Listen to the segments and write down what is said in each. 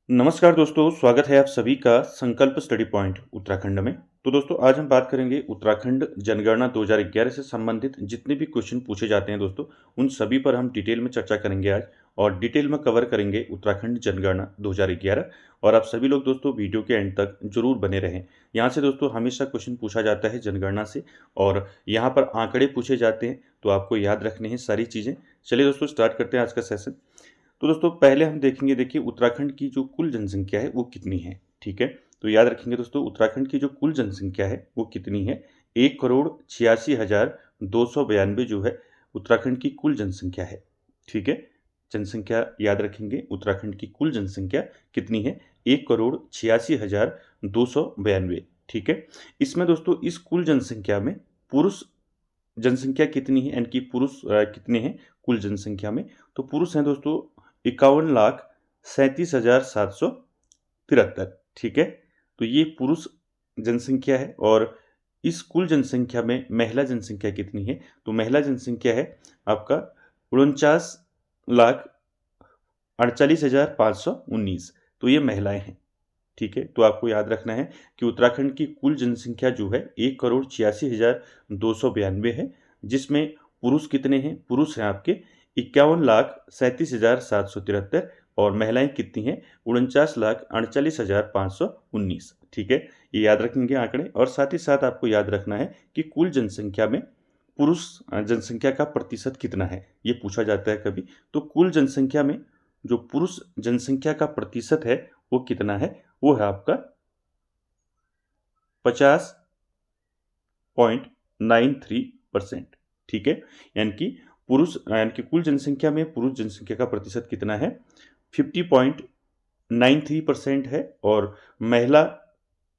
नमस्कार दोस्तों, स्वागत है आप सभी का संकल्प स्टडी पॉइंट उत्तराखंड में। तो दोस्तों आज हम बात करेंगे उत्तराखंड जनगणना 2011 से संबंधित जितने भी क्वेश्चन पूछे जाते हैं दोस्तों, उन सभी पर हम डिटेल में चर्चा करेंगे आज और डिटेल में कवर करेंगे उत्तराखंड जनगणना 2011। और आप सभी लोग दोस्तों वीडियो के एंड तक जरूर बने रहें। यहाँ से दोस्तों हमेशा क्वेश्चन पूछा जाता है जनगणना से और यहाँ पर आंकड़े पूछे जाते हैं, तो आपको याद रखनी है सारी चीज़ें। चलिए दोस्तों स्टार्ट करते हैं आज का सेशन। तो दोस्तों पहले हम देखेंगे, देखिए उत्तराखंड की जो कुल जनसंख्या है वो कितनी है। ठीक है, तो याद रखेंगे दोस्तों उत्तराखंड की जो कुल जनसंख्या है वो कितनी है। 1,86,292 जो है उत्तराखंड की कुल जनसंख्या है। ठीक है, जनसंख्या याद रखेंगे, उत्तराखंड की कुल जनसंख्या कितनी है, 1,86,292। ठीक है, इसमें दोस्तों इस कुल जनसंख्या में पुरुष जनसंख्या कितनी है, यानी कि पुरुष कितने हैं कुल जनसंख्या में। तो पुरुष हैं दोस्तों 51,37,773। ठीक है, तो ये पुरुष जनसंख्या है। और इस कुल जनसंख्या में महिला जनसंख्या कितनी है, तो महिला जनसंख्या है आपका 49,48,519। तो ये महिलाएं हैं। ठीक है, तो आपको याद रखना है कि उत्तराखंड की कुल जनसंख्या जो है 1,86,292 है, जिसमें पुरुष कितने हैं, पुरुष हैं आपके 51,37,773 और महिलाएं कितनी हैं 49,48,519। ठीक है, ये याद रखेंगे आंकड़े। और साथ ही साथ आपको याद रखना है कि कुल जनसंख्या में पुरुष जनसंख्या का प्रतिशत कितना है, ये पूछा जाता है कभी। तो कुल जनसंख्या में जो पुरुष जनसंख्या का प्रतिशत है वो कितना है, वो है आपका 50.93%। ठीक है, यानी कि कुल जनसंख्या में पुरुष जनसंख्या का प्रतिशत कितना है, 50.93% है। और महिला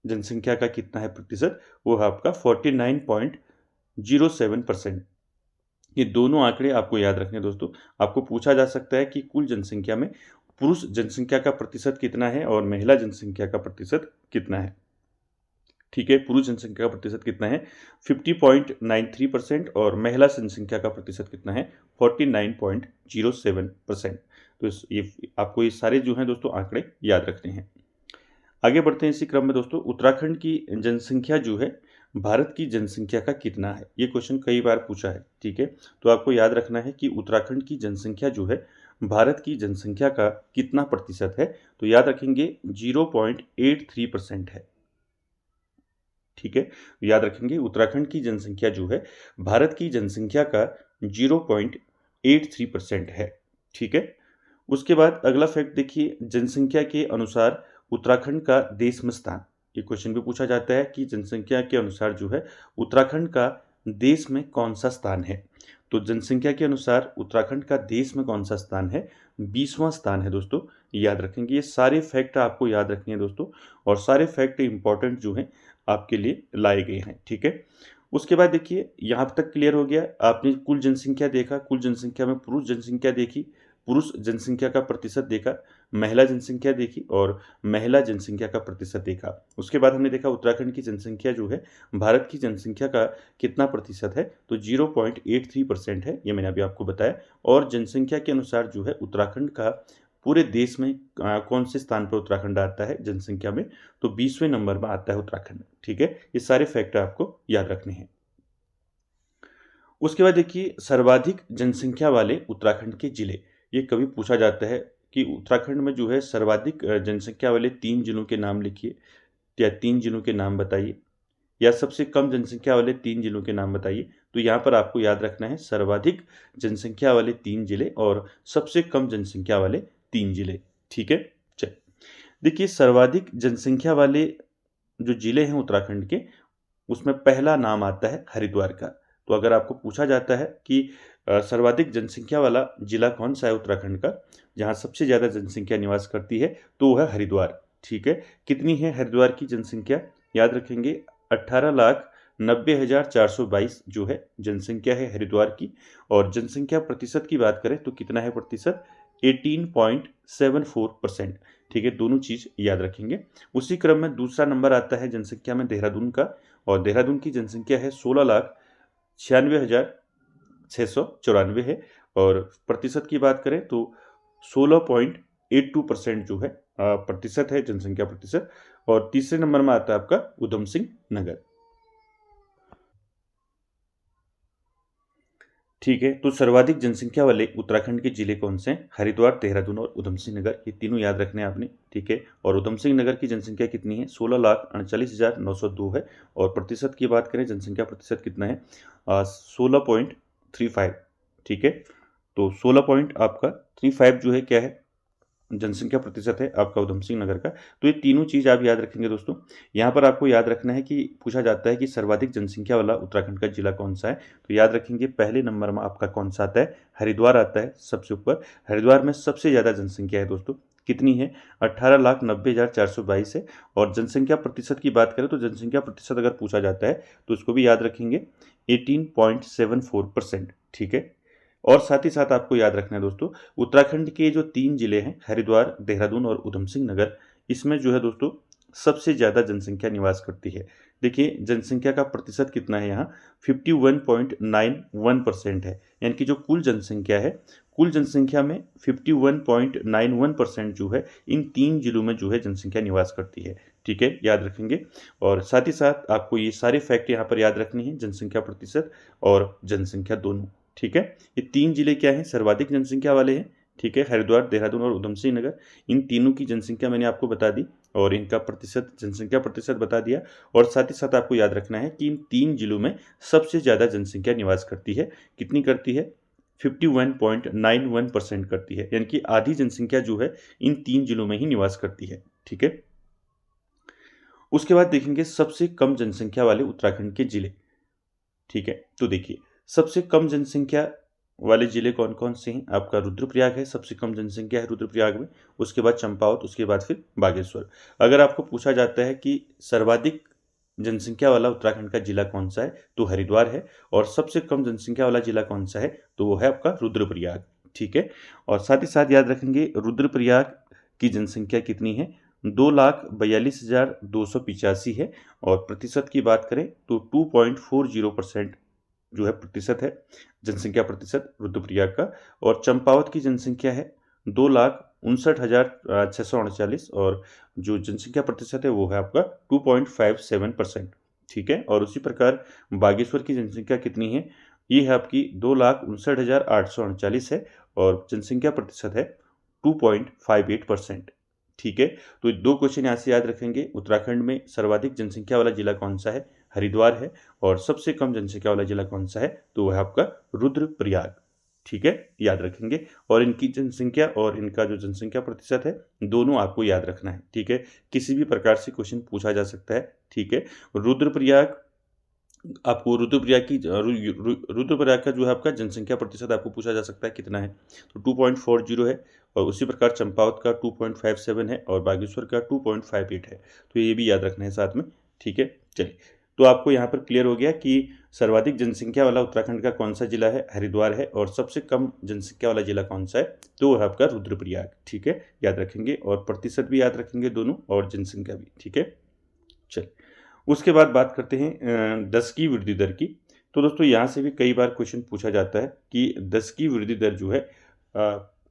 जनसंख्या का कितना है प्रतिशत, वो है आपका 49.07%। ये दोनों आंकड़े आपको याद रखने दोस्तों। आपको पूछा जा सकता है कि कुल जनसंख्या में पुरुष जनसंख्या का प्रतिशत कितना है और महिला जनसंख्या का प्रतिशत कितना है। ठीक है, पुरुष जनसंख्या का प्रतिशत कितना है 50.93% और महिला जनसंख्या का प्रतिशत कितना है 49.07%। तो ये आपको ये सारे जो हैं दोस्तों आंकड़े याद रखने हैं। आगे बढ़ते हैं इसी क्रम में दोस्तों। उत्तराखंड की जनसंख्या जो है भारत की जनसंख्या का कितना है, ये क्वेश्चन कई बार पूछा है। ठीक है, तो आपको याद रखना है कि उत्तराखंड की जनसंख्या जो है भारत की जनसंख्या का कितना प्रतिशत है, तो याद रखेंगे 0.83% है। ठीक है, याद रखेंगे उत्तराखंड की जनसंख्या जो है भारत की जनसंख्या का 0.83% है। ठीक है, उसके बाद अगला फैक्ट देखिए, जनसंख्या के अनुसार उत्तराखंड का देश में स्थान। ये क्वेश्चन भी पूछा जाता है कि जनसंख्या के अनुसार जो है उत्तराखंड का देश में कौन सा स्थान है। तो जनसंख्या के अनुसार उत्तराखंड का देश में कौन सा स्थान है, 20वां स्थान है दोस्तों। याद रखेंगे, ये सारे फैक्ट आपको याद रखने हैं दोस्तों और सारे फैक्ट इंपॉर्टेंट जो हैं आपके लिए लाए गए हैं। ठीक है, उसके बाद देखिए यहाँ तक क्लियर हो गया। आपने कुल जनसंख्या देखा, कुल जनसंख्या में पुरुष जनसंख्या देखी, पुरुष जनसंख्या का प्रतिशत देखा, महिला जनसंख्या देखी और महिला जनसंख्या का प्रतिशत देखा। उसके बाद हमने देखा उत्तराखंड की जनसंख्या जो है भारत की जनसंख्या का कितना प्रतिशत है, तो 0.83% है, ये मैंने अभी आपको बताया। और जनसंख्या के अनुसार जो है उत्तराखंड का पूरे देश में कौन से स्थान पर उत्तराखंड आता है जनसंख्या में, तो 20वें नंबर में आता है उत्तराखंड। ठीक है, ये सारे फैक्ट आपको याद रखने हैं। उसके बाद देखिए सर्वाधिक जनसंख्या वाले उत्तराखंड के जिले। ये कभी पूछा जाता है कि उत्तराखंड में जो है सर्वाधिक जनसंख्या वाले 3 जिलों के नाम लिखिए, या 3 जिलों के नाम बताइए, या सबसे कम जनसंख्या वाले 3 जिलों के नाम बताइए। तो यहाँ पर आपको याद रखना है सर्वाधिक जनसंख्या वाले 3 जिले और सबसे कम जनसंख्या वाले 3 जिले। ठीक है, चलिए देखिए सर्वाधिक जनसंख्या वाले जो जिले हैं उत्तराखंड के, उसमें पहला नाम आता है हरिद्वार का। तो अगर आपको पूछा जाता है कि सर्वाधिक जनसंख्या वाला जिला कौन सा है उत्तराखंड का, जहाँ सबसे ज़्यादा जनसंख्या निवास करती है, तो वो है हरिद्वार। ठीक है, कितनी है हरिद्वार की जनसंख्या, याद रखेंगे 18,90,422 जो है जनसंख्या है हरिद्वार की। और जनसंख्या प्रतिशत की बात करें तो कितना है प्रतिशत, 18.74%। ठीक है, दोनों चीज़ याद रखेंगे। उसी क्रम में दूसरा नंबर आता है जनसंख्या में देहरादून का, और देहरादून की जनसंख्या है 16,96,694 है। और प्रतिशत की बात करें तो 16.82% जो है प्रतिशत है, जनसंख्या प्रतिशत, और तीसरे नंबर में आता है आपका उधम सिंह नगर। ठीक है, तो सर्वाधिक जनसंख्या वाले उत्तराखंड के जिले कौन से हैं? हरिद्वार, देहरादून और उधम सिंह नगर, ये तीनों याद रखने हैं आपने। ठीक है, और उधम सिंह नगर की जनसंख्या कितनी है? 16,39,902 है। और प्रतिशत की बात करें, जनसंख्या प्रतिशत कितना है? 16.35। ठीक है, तो 16 पॉइंट आपका 35 जो है क्या है, जनसंख्या प्रतिशत है आपका उधम सिंह नगर का। तो ये तीनों चीज़ आप याद रखेंगे दोस्तों। यहाँ पर आपको याद रखना है कि पूछा जाता है कि सर्वाधिक जनसंख्या वाला उत्तराखंड का जिला कौन सा है। तो याद रखेंगे पहले नंबर में आपका कौन सा आता है? हरिद्वार आता है सबसे ऊपर। हरिद्वार में सबसे ज़्यादा जनसंख्या है दोस्तों, कितनी है? 18,90,422 है। और जनसंख्या प्रतिशत की बात करें तो जनसंख्या प्रतिशत अगर पूछा जाता है तो उसको भी याद रखेंगे, 18.74%। ठीक है, और साथ ही साथ आपको याद रखना है दोस्तों, उत्तराखंड के जो 3 जिले हैं, हरिद्वार, देहरादून और उधम सिंह नगर, इसमें जो है दोस्तों सबसे ज़्यादा जनसंख्या निवास करती है। देखिए जनसंख्या का प्रतिशत कितना है यहाँ, 51.91% है। यानी कि जो कुल जनसंख्या है, कुल जनसंख्या में 51.91% जो है इन 3 जिलों में जो है जनसंख्या निवास करती है। ठीक है, याद रखेंगे। और साथ ही साथ आपको ये सारे फैक्ट यहाँ पर याद रखने हैं, जनसंख्या प्रतिशत और जनसंख्या दोनों। ठीक है, ये 3 जिले क्या हैं? सर्वाधिक जनसंख्या वाले हैं। ठीक है, हरिद्वार, देहरादून और उधम सिंह नगर। इन तीनों की जनसंख्या मैंने आपको बता दी और इनका प्रतिशत, जनसंख्या प्रतिशत बता दिया। और साथ ही साथ आपको याद रखना है कि इन 3 जिलों में सबसे ज़्यादा जनसंख्या निवास करती है। कितनी करती है? 51.91% करती है। यानी कि आधी जनसंख्या जो है इन 3 जिलों में ही निवास करती है। ठीक है, उसके बाद देखेंगे सबसे कम जनसंख्या वाले उत्तराखंड के जिले। ठीक है, तो देखिए सबसे कम जनसंख्या वाले जिले कौन कौन से हैं? आपका रुद्रप्रयाग है, सबसे कम जनसंख्या है रुद्रप्रयाग में। उसके बाद चंपावत, उसके बाद फिर बागेश्वर। अगर आपको पूछा जाता है कि सर्वाधिक जनसंख्या वाला उत्तराखंड का जिला कौन सा है, तो हरिद्वार है। और सबसे कम जनसंख्या वाला जिला कौन सा है, तो वो है आपका रुद्रप्रयाग। ठीक है, और साथ ही साथ याद रखेंगे रुद्रप्रयाग की जनसंख्या कितनी है? 2,42,285 है। और प्रतिशत की बात करें तो 2.40% जो है प्रतिशत है, जनसंख्या प्रतिशत रुद्रप्रयाग का। और चंपावत की जनसंख्या है 2,59,639 और जो जनसंख्या प्रतिशत है वो है आपका 2.57%। ठीक है, और उसी प्रकार बागेश्वर की जनसंख्या कितनी है? ये है आपकी 2,59,839 है और जनसंख्या प्रतिशत है 2.58%। ठीक है, तो 2 क्वेश्चन यहाँ से याद रखेंगे। उत्तराखंड में सर्वाधिक जनसंख्या वाला जिला कौन सा है? हरिद्वार है। और सबसे कम जनसंख्या वाला जिला कौन सा है? तो वह है आपका रुद्रप्रयाग। ठीक है, याद रखेंगे। और इनकी जनसंख्या और इनका जो जनसंख्या प्रतिशत है, दोनों आपको याद रखना है। ठीक है, किसी भी प्रकार से क्वेश्चन पूछा जा सकता है। ठीक है, रुद्रप्रयाग आपको रुद्रप्रयाग का जो है आपका जनसंख्या प्रतिशत आपको पूछा जा सकता है कितना है, तो 2.40 है। और उसी प्रकार चंपावत का 2.57 है और बागेश्वर का 2.58 है। तो ये भी याद रखना है साथ में। ठीक है, चलिए, तो आपको यहाँ पर क्लियर हो गया कि सर्वाधिक जनसंख्या वाला उत्तराखंड का कौन सा जिला है? हरिद्वार है। और सबसे कम जनसंख्या वाला जिला कौन सा है? तो वह है आपका रुद्रप्रयाग। ठीक है, याद रखेंगे और प्रतिशत भी याद रखेंगे दोनों और जनसंख्या भी। ठीक है, चलिए, उसके बाद बात करते हैं 10 की वृद्धि दर की। तो दोस्तों यहाँ से भी कई बार क्वेश्चन पूछा जाता है कि 10 की वृद्धि दर जो है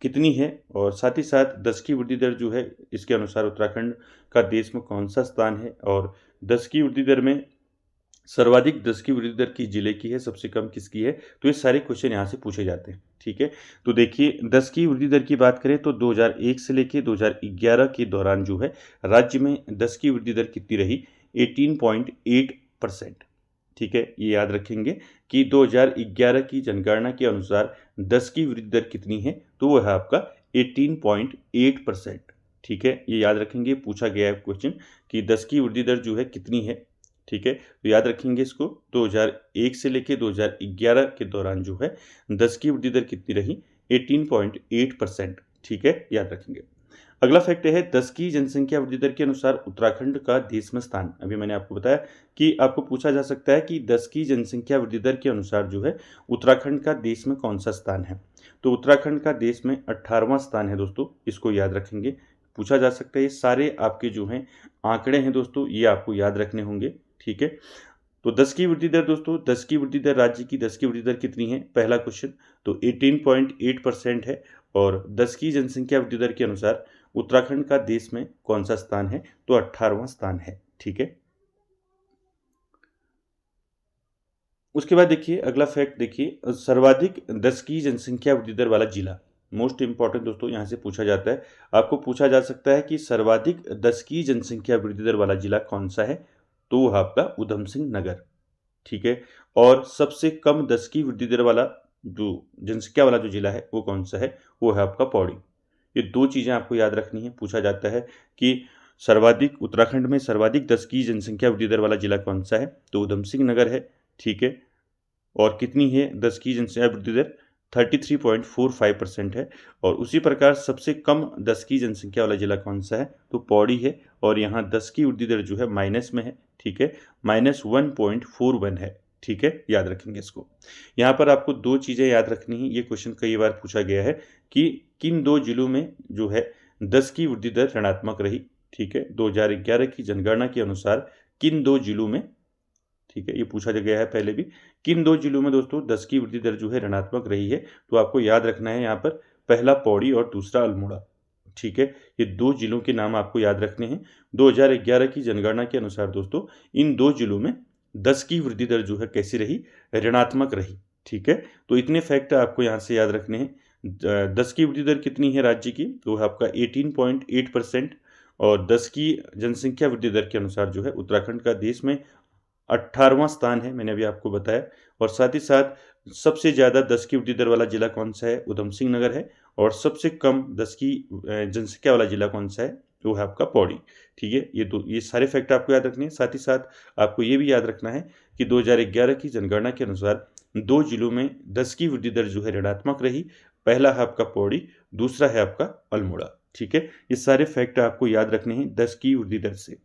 कितनी है, और साथ ही साथ 10 की वृद्धि दर जो है इसके अनुसार उत्तराखंड का देश में कौन सा स्थान है, और 10 की वृद्धि दर में सर्वाधिक 10 की वृद्धि दर किस जिले की है, सबसे कम किसकी है। तो ये सारे क्वेश्चन यहाँ से पूछे जाते हैं। ठीक है, तो देखिए 10 की वृद्धि दर की बात करें तो 2001 से लेकर 2011 के दौरान जो है राज्य में 10 की वृद्धि दर कितनी रही? 18.8%। ठीक है, ये याद रखेंगे कि 2011 की जनगणना के अनुसार 10 की वृद्धि दर कितनी है, तो वह है आपका 18.8%। ठीक है, ये याद रखेंगे, पूछा गया है क्वेश्चन कि 10 की वृद्धि दर जो है कितनी है। ठीक है, तो याद रखेंगे इसको, 2001 से लेकर 2011 के दौरान जो है 10 की वृद्धि दर कितनी रही? 18.8%। ठीक है, याद रखेंगे। अगला फैक्ट है 10 की जनसंख्या वृद्धि दर के अनुसार उत्तराखंड का देश में स्थान। अभी मैंने आपको बताया कि आपको पूछा जा सकता है कि 10 की जनसंख्या वृद्धि दर के अनुसार जो है उत्तराखंड का देश में कौन सा स्थान है। तो उत्तराखंड का देश में 18वां स्थान है दोस्तों, इसको याद रखेंगे, पूछा जा सकता है। ये सारे आपके जो हैं आंकड़े हैं दोस्तों, ये आपको याद रखने होंगे। ठीक है, तो 10 की वृद्धि दर दोस्तों, 10 की वृद्धि दर, राज्य की 10 की वृद्धि दर कितनी है? पहला क्वेश्चन, तो 18.8% है। और 10 की जनसंख्या वृद्धि दर के अनुसार उत्तराखंड का देश में कौन सा स्थान है? तो 18वां स्थान है। ठीक है। उसके बाद देखिए अगला फैक्ट देखिए, सर्वाधिक 10 की जनसंख्या वृद्धि दर वाला जिला। मोस्ट इंपॉर्टेंट दोस्तों यहाँ से पूछा जाता है, आपको पूछा जा सकता है कि सर्वाधिक 10 की जनसंख्या वृद्धि दर वाला जिला कौन सा है? तो वह आपका उधम सिंह नगर। ठीक है। और सबसे कम 10 की वृद्धि दर वाला जो जनसंख्या वाला जो जिला है वो कौन सा है? वो है आपका पौड़ी। ये दो चीज़ें आपको याद रखनी है। पूछा जाता है कि सर्वाधिक उत्तराखंड में सर्वाधिक 10 की जनसंख्या वृद्धि दर वाला जिला कौन सा है? तो उधम सिंह नगर है। ठीक है। और कितनी है 10 की जनसंख्या वृद्धि दर? 33.45% है। और उसी प्रकार सबसे कम 10 की जनसंख्या वाला जिला कौन सा है? तो पौड़ी है। और यहाँ 10 की वृद्धि दर जो है माइनस में है। ठीक है, -1.41 है। ठीक है, याद रखेंगे इसको। यहाँ पर आपको दो चीज़ें याद रखनी है। ये क्वेश्चन कई बार पूछा गया है कि किन दो जिलों में जो है 10 की वृद्धि दर ऋणात्मक रही। ठीक है, 2011 की जनगणना के अनुसार किन दो जिलों में, ठीक है, ये पूछा गया है पहले भी, किन दो जिलों में दोस्तों 10 की वृद्धि दर जो है ऋणात्मक रही है? तो आपको याद रखना है यहाँ पर पहला पौड़ी और दूसरा अल्मोड़ा। ठीक है, ये दो जिलों के नाम आपको याद रखने हैं। 2011 की जनगणना के अनुसार दोस्तों इन दो जिलों में 10 की वृद्धि दर जो है कैसी रही? ऋणात्मक रही। ठीक है, तो इतने फैक्ट आपको यहाँ से याद रखने हैं। 10 की वृद्धि दर कितनी है राज्य की? तो है आपका 18.8%। और 10 की जनसंख्या वृद्धि दर के अनुसार जो है उत्तराखंड का देश में 18वां स्थान है, मैंने अभी आपको बताया। और साथ ही साथ सबसे ज़्यादा 10 की वृद्धि दर वाला जिला कौन सा है? उधम सिंह नगर है। और सबसे कम 10 की जनसंख्या वाला जिला कौन सा है? वो है आपका पौड़ी। ठीक है, ये सारे फैक्ट आपको याद रखने हैं। साथ ही साथ आपको ये भी याद रखना है कि 2011 की जनगणना के अनुसार दो जिलों में 10 की वृद्धि दर जो है ऋणात्मक रही। पहला है आपका पौड़ी, दूसरा है आपका अल्मोड़ा। ठीक है, ये सारे फैक्ट आपको याद रखने हैं 10 की वृद्धि दर से।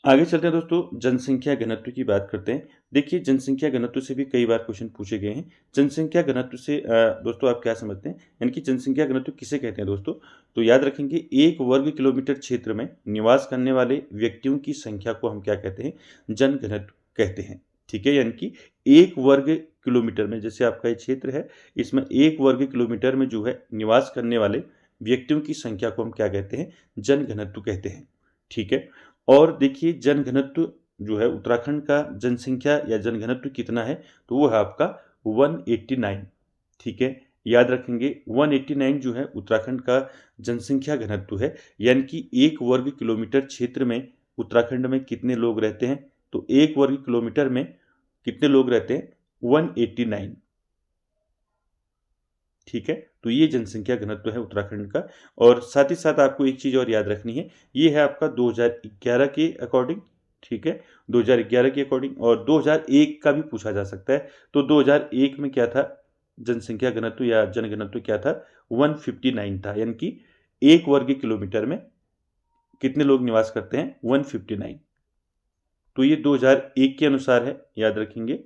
आगे चलते हैं दोस्तों, जनसंख्या घनत्व की बात करते हैं। देखिए जनसंख्या घनत्व से भी कई बार क्वेश्चन पूछे गए हैं। जनसंख्या घनत्व से दोस्तों आप क्या समझते हैं? यानी कि जनसंख्या घनत्व किसे कहते हैं दोस्तों? तो याद रखेंगे 1 वर्ग किलोमीटर क्षेत्र में निवास करने वाले व्यक्तियों की संख्या को हम क्या कहते हैं? जन घनत्व कहते हैं। ठीक है, यानी कि 1 वर्ग किलोमीटर में, जैसे आपका ये क्षेत्र है, इसमें 1 वर्ग किलोमीटर में जो है निवास करने वाले व्यक्तियों की संख्या को हम क्या कहते हैं? जन घनत्व कहते हैं। ठीक है। और देखिए जनघनत्व जो है उत्तराखंड का जनसंख्या या जनघनत्व कितना है? तो वो है आपका 189। ठीक है, याद रखेंगे 189 जो है उत्तराखंड का जनसंख्या घनत्व है। यानी कि 1 वर्ग किलोमीटर क्षेत्र में उत्तराखंड में कितने लोग रहते हैं? तो 1 वर्ग किलोमीटर में कितने लोग रहते हैं? 189। ठीक है, तो ये जनसंख्या घनत्व है उत्तराखंड का। और साथ ही साथ आपको एक चीज़ और याद रखनी है, ये है आपका 2011 के अकॉर्डिंग। ठीक है, 2011 के अकॉर्डिंग। और 2001 का भी पूछा जा सकता है। तो 2001 में क्या था? जनसंख्या घनत्व या जनघनत्व क्या था? 159 था। यानी कि 1 वर्ग किलोमीटर में कितने लोग निवास करते हैं? 159। तो ये 2001 के अनुसार है, याद रखेंगे।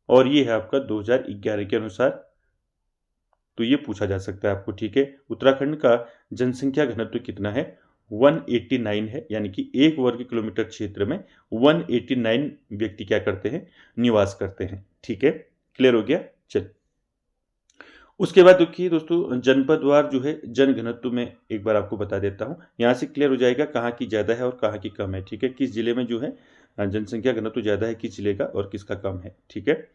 और ये है आपका 2011 के अनुसार। तो ये पूछा जा सकता है आपको। ठीक है, उत्तराखंड का जनसंख्या घनत्व कितना है? 189 है। यानी कि 1 वर्ग किलोमीटर क्षेत्र में 189 व्यक्ति क्या करते हैं? निवास करते हैं। ठीक है, क्लियर हो गया? चल, उसके बाद देखिए दोस्तों जनपदवार जो है जन घनत्व में एक बार आपको बता देता हूँ। यहाँ से क्लियर हो जाएगा कहाँ की ज़्यादा है और कहाँ की कम है। ठीक है, किस जिले में जो है जनसंख्या घनत्व ज़्यादा है किस जिले का और किसका कम है। ठीक है,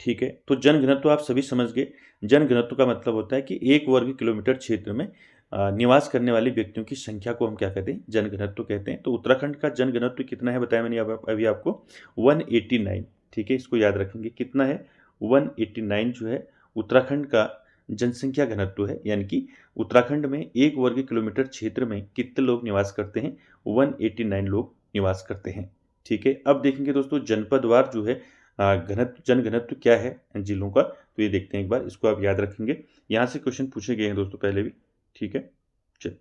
ठीक है, तो जन घनत्व आप सभी समझ गए। जन घनत्व का मतलब होता है कि 1 वर्ग किलोमीटर क्षेत्र में निवास करने वाले व्यक्तियों की संख्या को हम क्या कहते हैं? जन घनत्व कहते हैं। तो उत्तराखंड का जन घनत्व कितना है बताया मैंने अभी आपको? 189। ठीक है, इसको याद रखेंगे कितना है? 189 जो है उत्तराखंड का जनसंख्या घनत्व है। यानी कि उत्तराखंड में 1 वर्ग किलोमीटर क्षेत्र में कितने लोग निवास करते हैं? 189 लोग निवास करते हैं। ठीक है, अब देखेंगे दोस्तों जनपदवार जो है घनत्व, जन घनत्व क्या है जिलों का? तो ये देखते हैं एक बार, इसको आप याद रखेंगे। यहाँ से क्वेश्चन पूछे गए हैं दोस्तों पहले भी। ठीक है, चल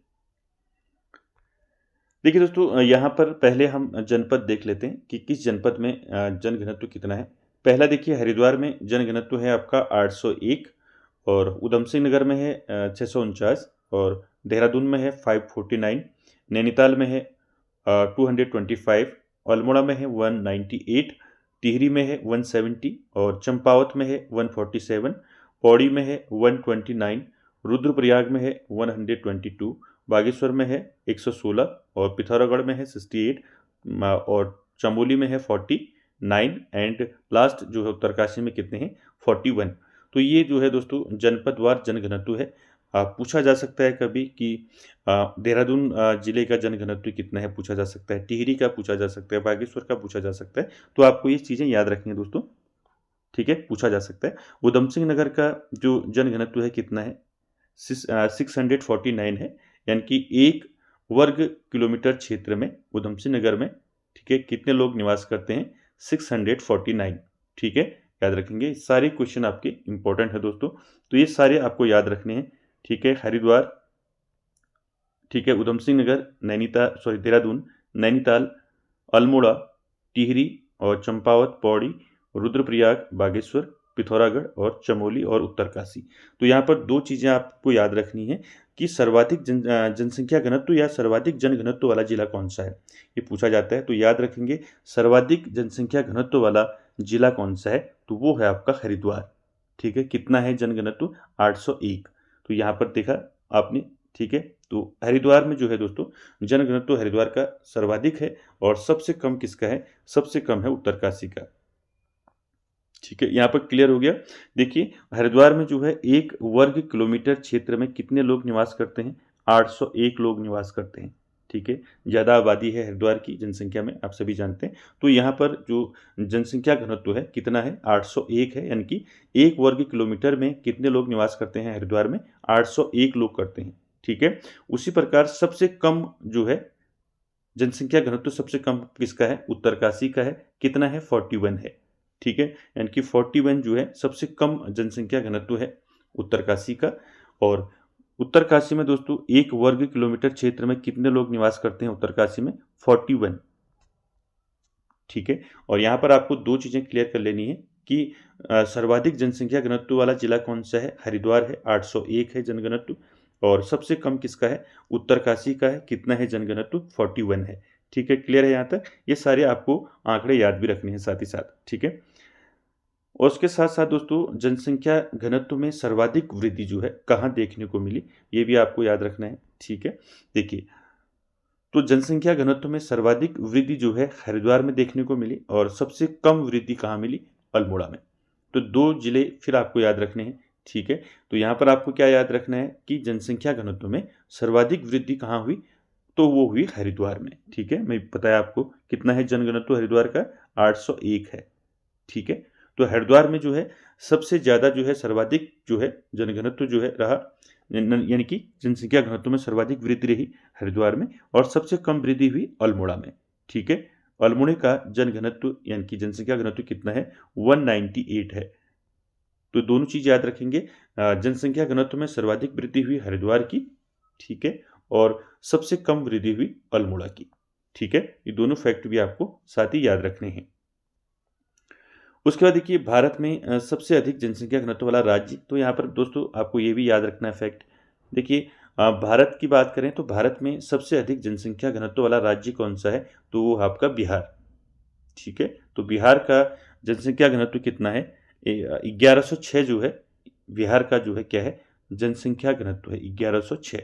देखिए दोस्तों यहाँ पर पहले हम जनपद देख लेते हैं कि किस जनपद में जन घनत्व कितना है। पहला देखिए हरिद्वार में जन घनत्व है आपका 801। और उधम सिंह नगर में है 649। और देहरादून में है 549। नैनीताल में है 225। अल्मोड़ा में है 198। टिहरी में है 170। और चंपावत में है 147। पौड़ी में है 129, रुद्रप्रयाग में है 122, बागेश्वर में है 116 और पिथौरागढ़ में है 68 और चमोली में है 49 एंड लास्ट जो है उत्तरकाशी में कितने हैं 41। तो ये जो है दोस्तों जनपदवार जनघनत्व है। पूछा जा सकता है कभी कि देहरादून जिले का जनघनत्व कितना है, पूछा जा सकता है, टिहरी का पूछा जा सकता है, बागेश्वर का पूछा जा सकता है। तो आपको ये चीज़ें याद रखनी है दोस्तों, ठीक है, पूछा जा सकता है। उधम सिंह नगर का जो जनघनत्व है कितना है 649 है, यानी कि 1 वर्ग किलोमीटर क्षेत्र में उधम सिंह नगर में, ठीक है, कितने लोग निवास करते हैं 649, ठीक है, याद रखेंगे। सारे क्वेश्चन आपके इंपॉर्टेंट है दोस्तों, तो ये सारे आपको याद रखने हैं, ठीक है। हरिद्वार, ठीक है, उधम सिंह नगर, नैनीताल देहरादून, नैनीताल, अल्मोड़ा, टिहरी और चंपावत, पौड़ी, रुद्रप्रयाग, बागेश्वर, पिथौरागढ़ और चमोली और उत्तरकाशी। तो यहाँ पर 2 चीज़ें आपको याद रखनी है कि सर्वाधिक जनसंख्या घनत्व या सर्वाधिक जनघनत्व वाला जिला कौन सा है, ये पूछा जाता है। तो याद रखेंगे सर्वाधिक जनसंख्या घनत्व वाला जिला कौन सा है, तो वो है आपका हरिद्वार, ठीक है। कितना है जनघनत्व 801, तो यहाँ पर देखा आपने, ठीक है। तो हरिद्वार में जो है दोस्तों जनघनत्व हरिद्वार का सर्वाधिक है और सबसे कम किसका है, सबसे कम है उत्तरकाशी का, ठीक है। यहाँ पर क्लियर हो गया। देखिए हरिद्वार में जो है 1 वर्ग किलोमीटर क्षेत्र में कितने लोग निवास करते हैं, 801 लोग निवास करते हैं, ठीक है। ज़्यादा आबादी है हरिद्वार की जनसंख्या में, आप सभी जानते हैं। तो यहाँ पर जो जनसंख्या घनत्व है कितना है 801 है, यानी कि 1 वर्ग किलोमीटर में कितने लोग निवास करते हैं हरिद्वार में 801 लोग करते हैं, ठीक है। उसी प्रकार सबसे कम जो है जनसंख्या घनत्व सबसे कम किसका है, उत्तरकाशी का है, कितना है 41 है, ठीक है। यानी कि 41 जो है सबसे कम जनसंख्या घनत्व है उत्तरकाशी का। और उत्तरकाशी में दोस्तों 1 वर्ग किलोमीटर क्षेत्र में कितने लोग निवास करते हैं उत्तरकाशी में 41, ठीक है। और यहाँ पर आपको 2 चीज़ें क्लियर कर लेनी है कि सर्वाधिक जनसंख्या घनत्व वाला जिला कौन सा है, हरिद्वार है, 801 है जनघनत्व, और सबसे कम किसका है, उत्तरकाशी का है, कितना है जनघनत्व 41 है, ठीक है। क्लियर है यहाँ तक, ये सारे आपको आंकड़े याद भी रखने हैं साथ ही साथ, ठीक है। और उसके साथ साथ दोस्तों जनसंख्या घनत्व में सर्वाधिक वृद्धि जो है कहाँ देखने को मिली, ये भी आपको याद रखना है, ठीक है। देखिए तो जनसंख्या घनत्व में सर्वाधिक वृद्धि जो है हरिद्वार में देखने को मिली और सबसे कम वृद्धि कहाँ मिली, अल्मोड़ा में। तो 2 जिले फिर आपको याद रखने हैं, ठीक है। तो यहाँ पर आपको क्या याद रखना है कि जनसंख्या घनत्व में सर्वाधिक वृद्धि कहाँ हुई, तो वो हुई हरिद्वार में, ठीक है। मैं बताया आपको कितना है जनघनत्व हरिद्वार का 801 है, ठीक है। तो हरिद्वार में जो है सबसे ज़्यादा जो है सर्वाधिक जो है जनघनत्व जो है रहा, यानी कि जनसंख्या घनत्व में सर्वाधिक वृद्धि रही हरिद्वार में, और सबसे कम वृद्धि हुई अल्मोड़ा में, ठीक है। अल्मोड़े का जनघनत्व यानी कि जनसंख्या घनत्व कितना है 198 है। तो दोनों चीज़ याद रखेंगे, जनसंख्या घनत्व में सर्वाधिक वृद्धि हुई हरिद्वार की, ठीक है, और सबसे कम वृद्धि हुई अल्मोड़ा की, ठीक है। ये दोनों फैक्ट भी आपको साथ ही याद रखने हैं। उसके बाद देखिए भारत में सबसे अधिक जनसंख्या घनत्व वाला राज्य, तो यहाँ पर दोस्तों आपको ये भी याद रखना है फैक्ट। देखिए भारत की बात करें तो भारत में सबसे अधिक जनसंख्या घनत्व वाला राज्य कौन सा है, तो वो आपका बिहार, ठीक है। तो बिहार का जनसंख्या घनत्व कितना है 1106 जो है बिहार का जो है क्या है जनसंख्या घनत्व है 1106,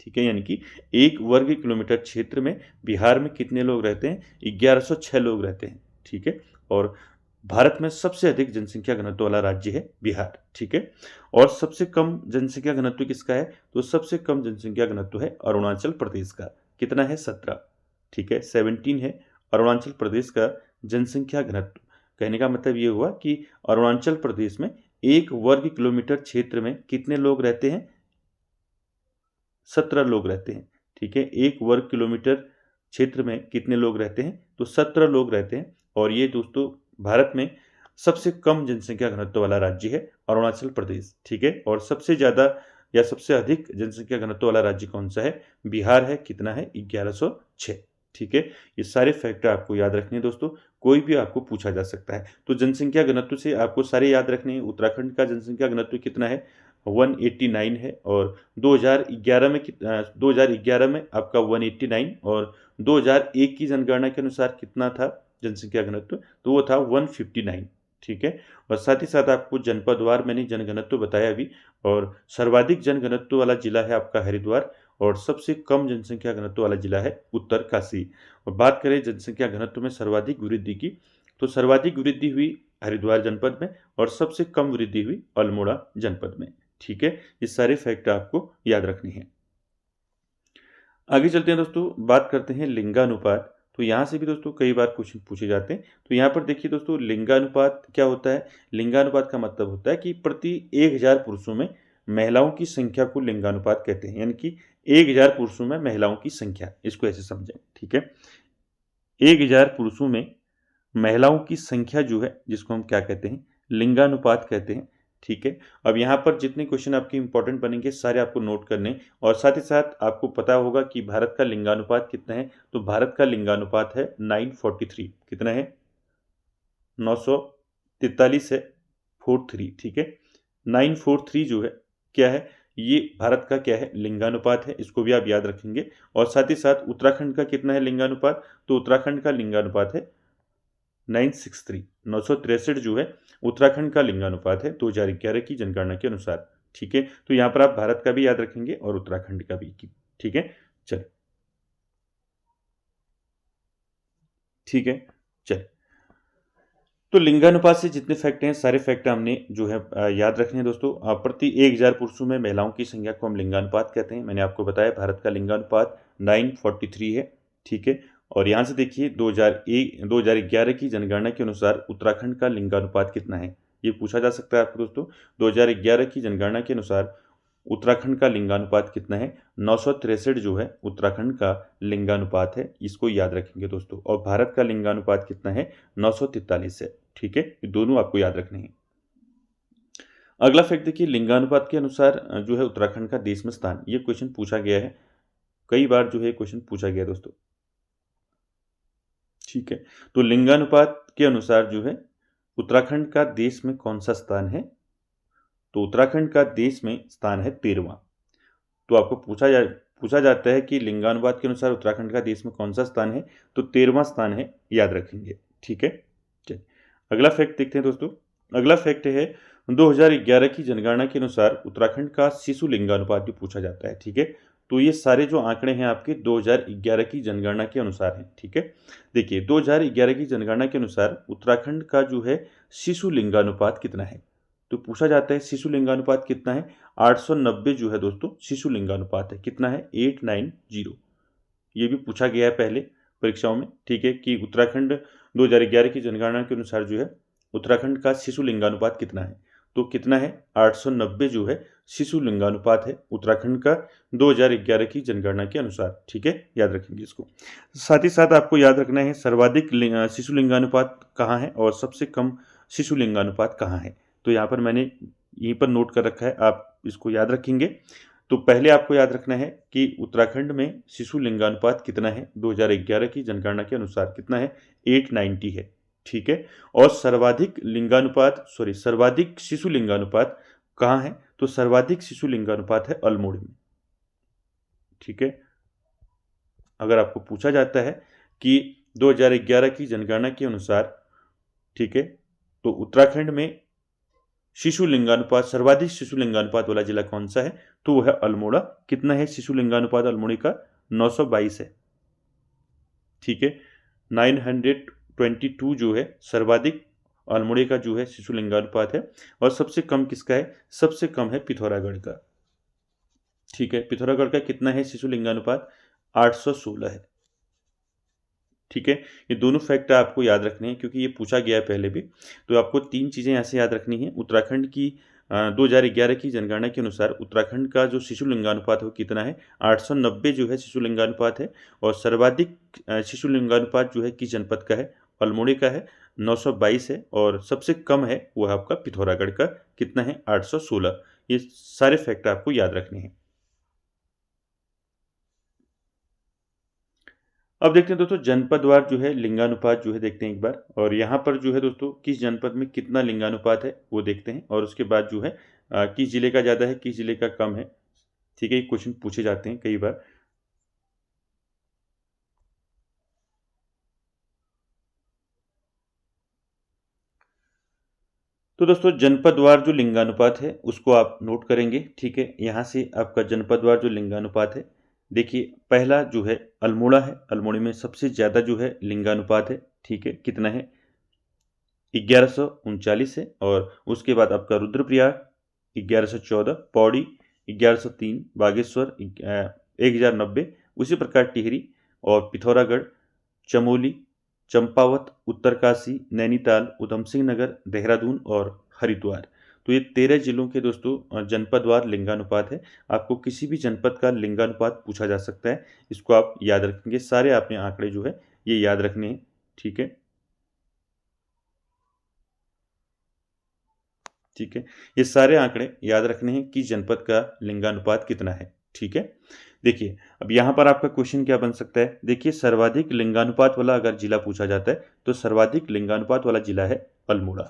ठीक है। यानी कि 1 वर्ग किलोमीटर क्षेत्र में बिहार में कितने लोग रहते हैं 1106 लोग रहते हैं, ठीक है। और भारत में सबसे अधिक जनसंख्या घनत्व वाला राज्य है बिहार, ठीक है। और सबसे कम जनसंख्या घनत्व किसका है, तो सबसे कम जनसंख्या घनत्व है अरुणाचल प्रदेश का, कितना है 17, ठीक है, 17 है अरुणाचल प्रदेश का जनसंख्या घनत्व। कहने का मतलब ये हुआ कि अरुणाचल प्रदेश में 1 वर्ग किलोमीटर क्षेत्र में कितने लोग रहते हैं 17 लोग रहते हैं, ठीक है। 1 वर्ग किलोमीटर क्षेत्र में कितने लोग रहते हैं, तो 17 लोग रहते हैं। और ये दोस्तों भारत में सबसे कम जनसंख्या घनत्व वाला राज्य है अरुणाचल प्रदेश, ठीक है। और सबसे ज़्यादा या सबसे अधिक जनसंख्या घनत्व वाला राज्य कौन सा है, बिहार है, कितना है 1106, ठीक है। ये सारे फैक्टर आपको याद रखने हैं दोस्तों, कोई भी आपको पूछा जा सकता है। तो जनसंख्या घनत्व से आपको सारे याद रखने हैं। उत्तराखंड का जनसंख्या घनत्व कितना है 189 है, और 2011 में आपका 189, और 2001 की जनगणना के अनुसार कितना था जनसंख्या घनत्व, तो वो था 159, ठीक है। और साथ ही साथ आपको जनपदवार मैंने जनघनत्व बताया अभी, और सर्वाधिक जनघनत्व वाला जिला है आपका हरिद्वार, और सबसे कम जनसंख्या घनत्व वाला जिला है उत्तरकाशी। और बात करें जनसंख्या घनत्व में सर्वाधिक वृद्धि की, तो सर्वाधिक वृद्धि हुई हरिद्वार जनपद में और सबसे कम वृद्धि हुई अल्मोड़ा जनपद में। ठीक है, ये सारे फैक्ट आपको याद रखने हैं। आगे चलते हैं दोस्तों, बात करते हैं लिंगानुपात। तो यहाँ से भी दोस्तों कई बार क्वेश्चन पूछे जाते हैं। तो यहाँ पर देखिए दोस्तों, लिंगानुपात क्या होता है? लिंगानुपात का मतलब होता है कि प्रति 1000 पुरुषों में महिलाओं की संख्या को लिंगानुपात कहते हैं, यानी कि 1000 पुरुषों में महिलाओं की संख्या, इसको ऐसे समझें। ठीक है, 1000 पुरुषों में महिलाओं की संख्या जो है, जिसको हम क्या कहते हैं? लिंगानुपात कहते हैं। ठीक है, अब यहाँ पर जितने क्वेश्चन आपके इंपॉर्टेंट बनेंगे सारे आपको नोट करने, और साथ ही साथ आपको पता होगा कि भारत का लिंगानुपात कितना है। तो भारत का लिंगानुपात है 943। कितना है? 943 है, 43। ठीक है, 943 जो है क्या है? ये भारत का क्या है? लिंगानुपात है। इसको भी आप याद रखेंगे। और साथ ही साथ उत्तराखंड का कितना है लिंगानुपात? तो उत्तराखंड का लिंगानुपात है 963। 963 जो है उत्तराखंड का लिंगानुपात है 2011 की जनगणना के अनुसार। ठीक है, तो यहाँ पर आप भारत का भी याद रखेंगे और उत्तराखंड का भी। ठीक है, चल ठीक है, चल। तो लिंगानुपात से जितने फैक्ट हैं सारे फैक्ट हमने जो है याद रखने हैं दोस्तों। प्रति 1000 पुरुषों में महिलाओं की संख्या को हम लिंगानुपात कहते हैं। मैंने आपको बताया भारत का लिंगानुपात 943 है। ठीक है, और यहाँ से देखिए 2011 की जनगणना के अनुसार उत्तराखंड का लिंगानुपात कितना है, ये पूछा जा सकता है आपको दोस्तों। 2011 की जनगणना के अनुसार उत्तराखंड का लिंगानुपात कितना है? 963 जो है उत्तराखंड का लिंगानुपात है, इसको याद रखेंगे दोस्तों। और भारत का लिंगानुपात कितना है? 943 है। ठीक है, ये दोनों आपको याद रखने हैं। अगला फैक्ट देखिए, लिंगानुपात के अनुसार जो है उत्तराखंड का देश में स्थान, ये क्वेश्चन पूछा गया है, कई बार जो है क्वेश्चन पूछा गया दोस्तों। ठीक है, तो लिंगानुपात के अनुसार जो है उत्तराखंड का देश में कौन सा स्थान है? तो उत्तराखंड का देश में स्थान है 13वां। तो आपको पूछा जाता है कि लिंगानुपात के अनुसार उत्तराखंड का देश में कौन सा स्थान है? तो 13वां स्थान है, याद रखेंगे। ठीक है, चलिए अगला फैक्ट देखते हैं दोस्तों। अगला फैक्ट है 2011 की जनगणना के अनुसार उत्तराखंड का शिशु लिंगानुपात भी पूछा जाता है। ठीक है, तो ये सारे जो आंकड़े हैं आपके 2011 की जनगणना के अनुसार हैं। ठीक है, देखिए 2011 की जनगणना के अनुसार उत्तराखंड का जो है शिशु लिंगानुपात कितना है? तो पूछा जाता है शिशु लिंगानुपात कितना है? 890 जो है दोस्तों शिशु लिंगानुपात है। कितना है? 890। ये भी पूछा गया है पहले परीक्षाओं में। ठीक है, कि उत्तराखंड 2011 की जनगणना के अनुसार जो है उत्तराखंड का शिशु लिंगानुपात कितना है? तो कितना है? 890 जो है शिशु लिंगानुपात है उत्तराखंड का 2011 की जनगणना के अनुसार। ठीक है, याद रखेंगे इसको। साथ ही साथ आपको याद रखना है सर्वाधिक शिशु लिंगानुपात कहाँ है और सबसे कम शिशु लिंगानुपात कहाँ है। तो यहाँ पर मैंने यहीं पर नोट कर रखा है, आप इसको याद रखेंगे। तो पहले आपको याद रखना है कि उत्तराखंड में शिशु लिंगानुपात कितना है 2011 की जनगणना के अनुसार? कितना है? 890 है। ठीक है, और सर्वाधिक शिशु लिंगानुपात कहाँ है? तो सर्वाधिक शिशु लिंगानुपात है अल्मोड़ा में। ठीक है, अगर आपको पूछा जाता है कि 2011 की जनगणना के अनुसार, ठीक है, तो उत्तराखंड में शिशु लिंगानुपात, सर्वाधिक शिशु लिंगानुपात वाला जिला कौन सा है? तो वह है अल्मोड़ा। कितना है शिशु लिंगानुपात अल्मोड़ा का? 922 है। ठीक है, 922 जो है सर्वाधिक अल्मोड़ा का जो है शिशु लिंगानुपात है। और सबसे कम किसका है? सबसे कम है पिथौरागढ़ का। ठीक है, पिथौरागढ़ का कितना है शिशु लिंगानुपात? 816 है। ठीक है, ये दोनों फैक्ट आपको याद रखने हैं क्योंकि ये पूछा गया है पहले भी। तो आपको 3 चीज़ें यहाँ से याद रखनी है। उत्तराखंड की 2011 की जनगणना के अनुसार उत्तराखंड का जो शिशु लिंगानुपात है वो कितना है? 890 जो है शिशु लिंगानुपात है। और सर्वाधिक शिशु लिंगानुपात जो है किस जनपद का है? अल्मोड़ा का है, 922 है। और सबसे कम है वो है आपका पिथौरागढ़ का। कितना है? 816। ये सारे फैक्ट आपको याद रखने हैं। अब देखते हैं दोस्तों जनपदवार जो है लिंगानुपात जो है देखते हैं एक बार। और यहाँ पर जो है दोस्तों किस जनपद में कितना लिंगानुपात है वो देखते हैं। और उसके बाद जो है किस जिले का ज़्यादा है किस जिले का कम है। ठीक है, ये क्वेश्चन पूछे जाते हैं कई बार। तो दोस्तों जनपदवार जो लिंगानुपात है उसको आप नोट करेंगे, ठीक है। यहाँ से आपका जनपदवार जो लिंगानुपात है, देखिए पहला जो है अल्मोड़ा है, अल्मोड़ा में सबसे ज़्यादा जो है लिंगानुपात है, ठीक है। कितना है? 1139 है। और उसके बाद आपका रुद्रप्रयाग 1114, पौड़ी 1103, बागेश्वर 1090, उसी प्रकार टिहरी और पिथौरागढ़, चमोली, चंपावत, उत्तरकाशी, नैनीताल, उधम सिंह नगर, देहरादून और हरिद्वार। तो ये 13 जिलों के दोस्तों जनपदवार लिंगानुपात है। आपको किसी भी जनपद का लिंगानुपात पूछा जा सकता है, इसको आप याद रखेंगे। सारे आपने आंकड़े जो है ये याद रखने हैं, ठीक है। ठीक है, ये सारे आंकड़े याद रखने हैं कि जनपद का लिंगानुपात कितना है, ठीक है। देखिए अब यहाँ पर आपका क्वेश्चन क्या बन सकता है, देखिए सर्वाधिक लिंगानुपात वाला अगर जिला पूछा जाता है तो सर्वाधिक लिंगानुपात वाला जिला है अल्मोड़ा,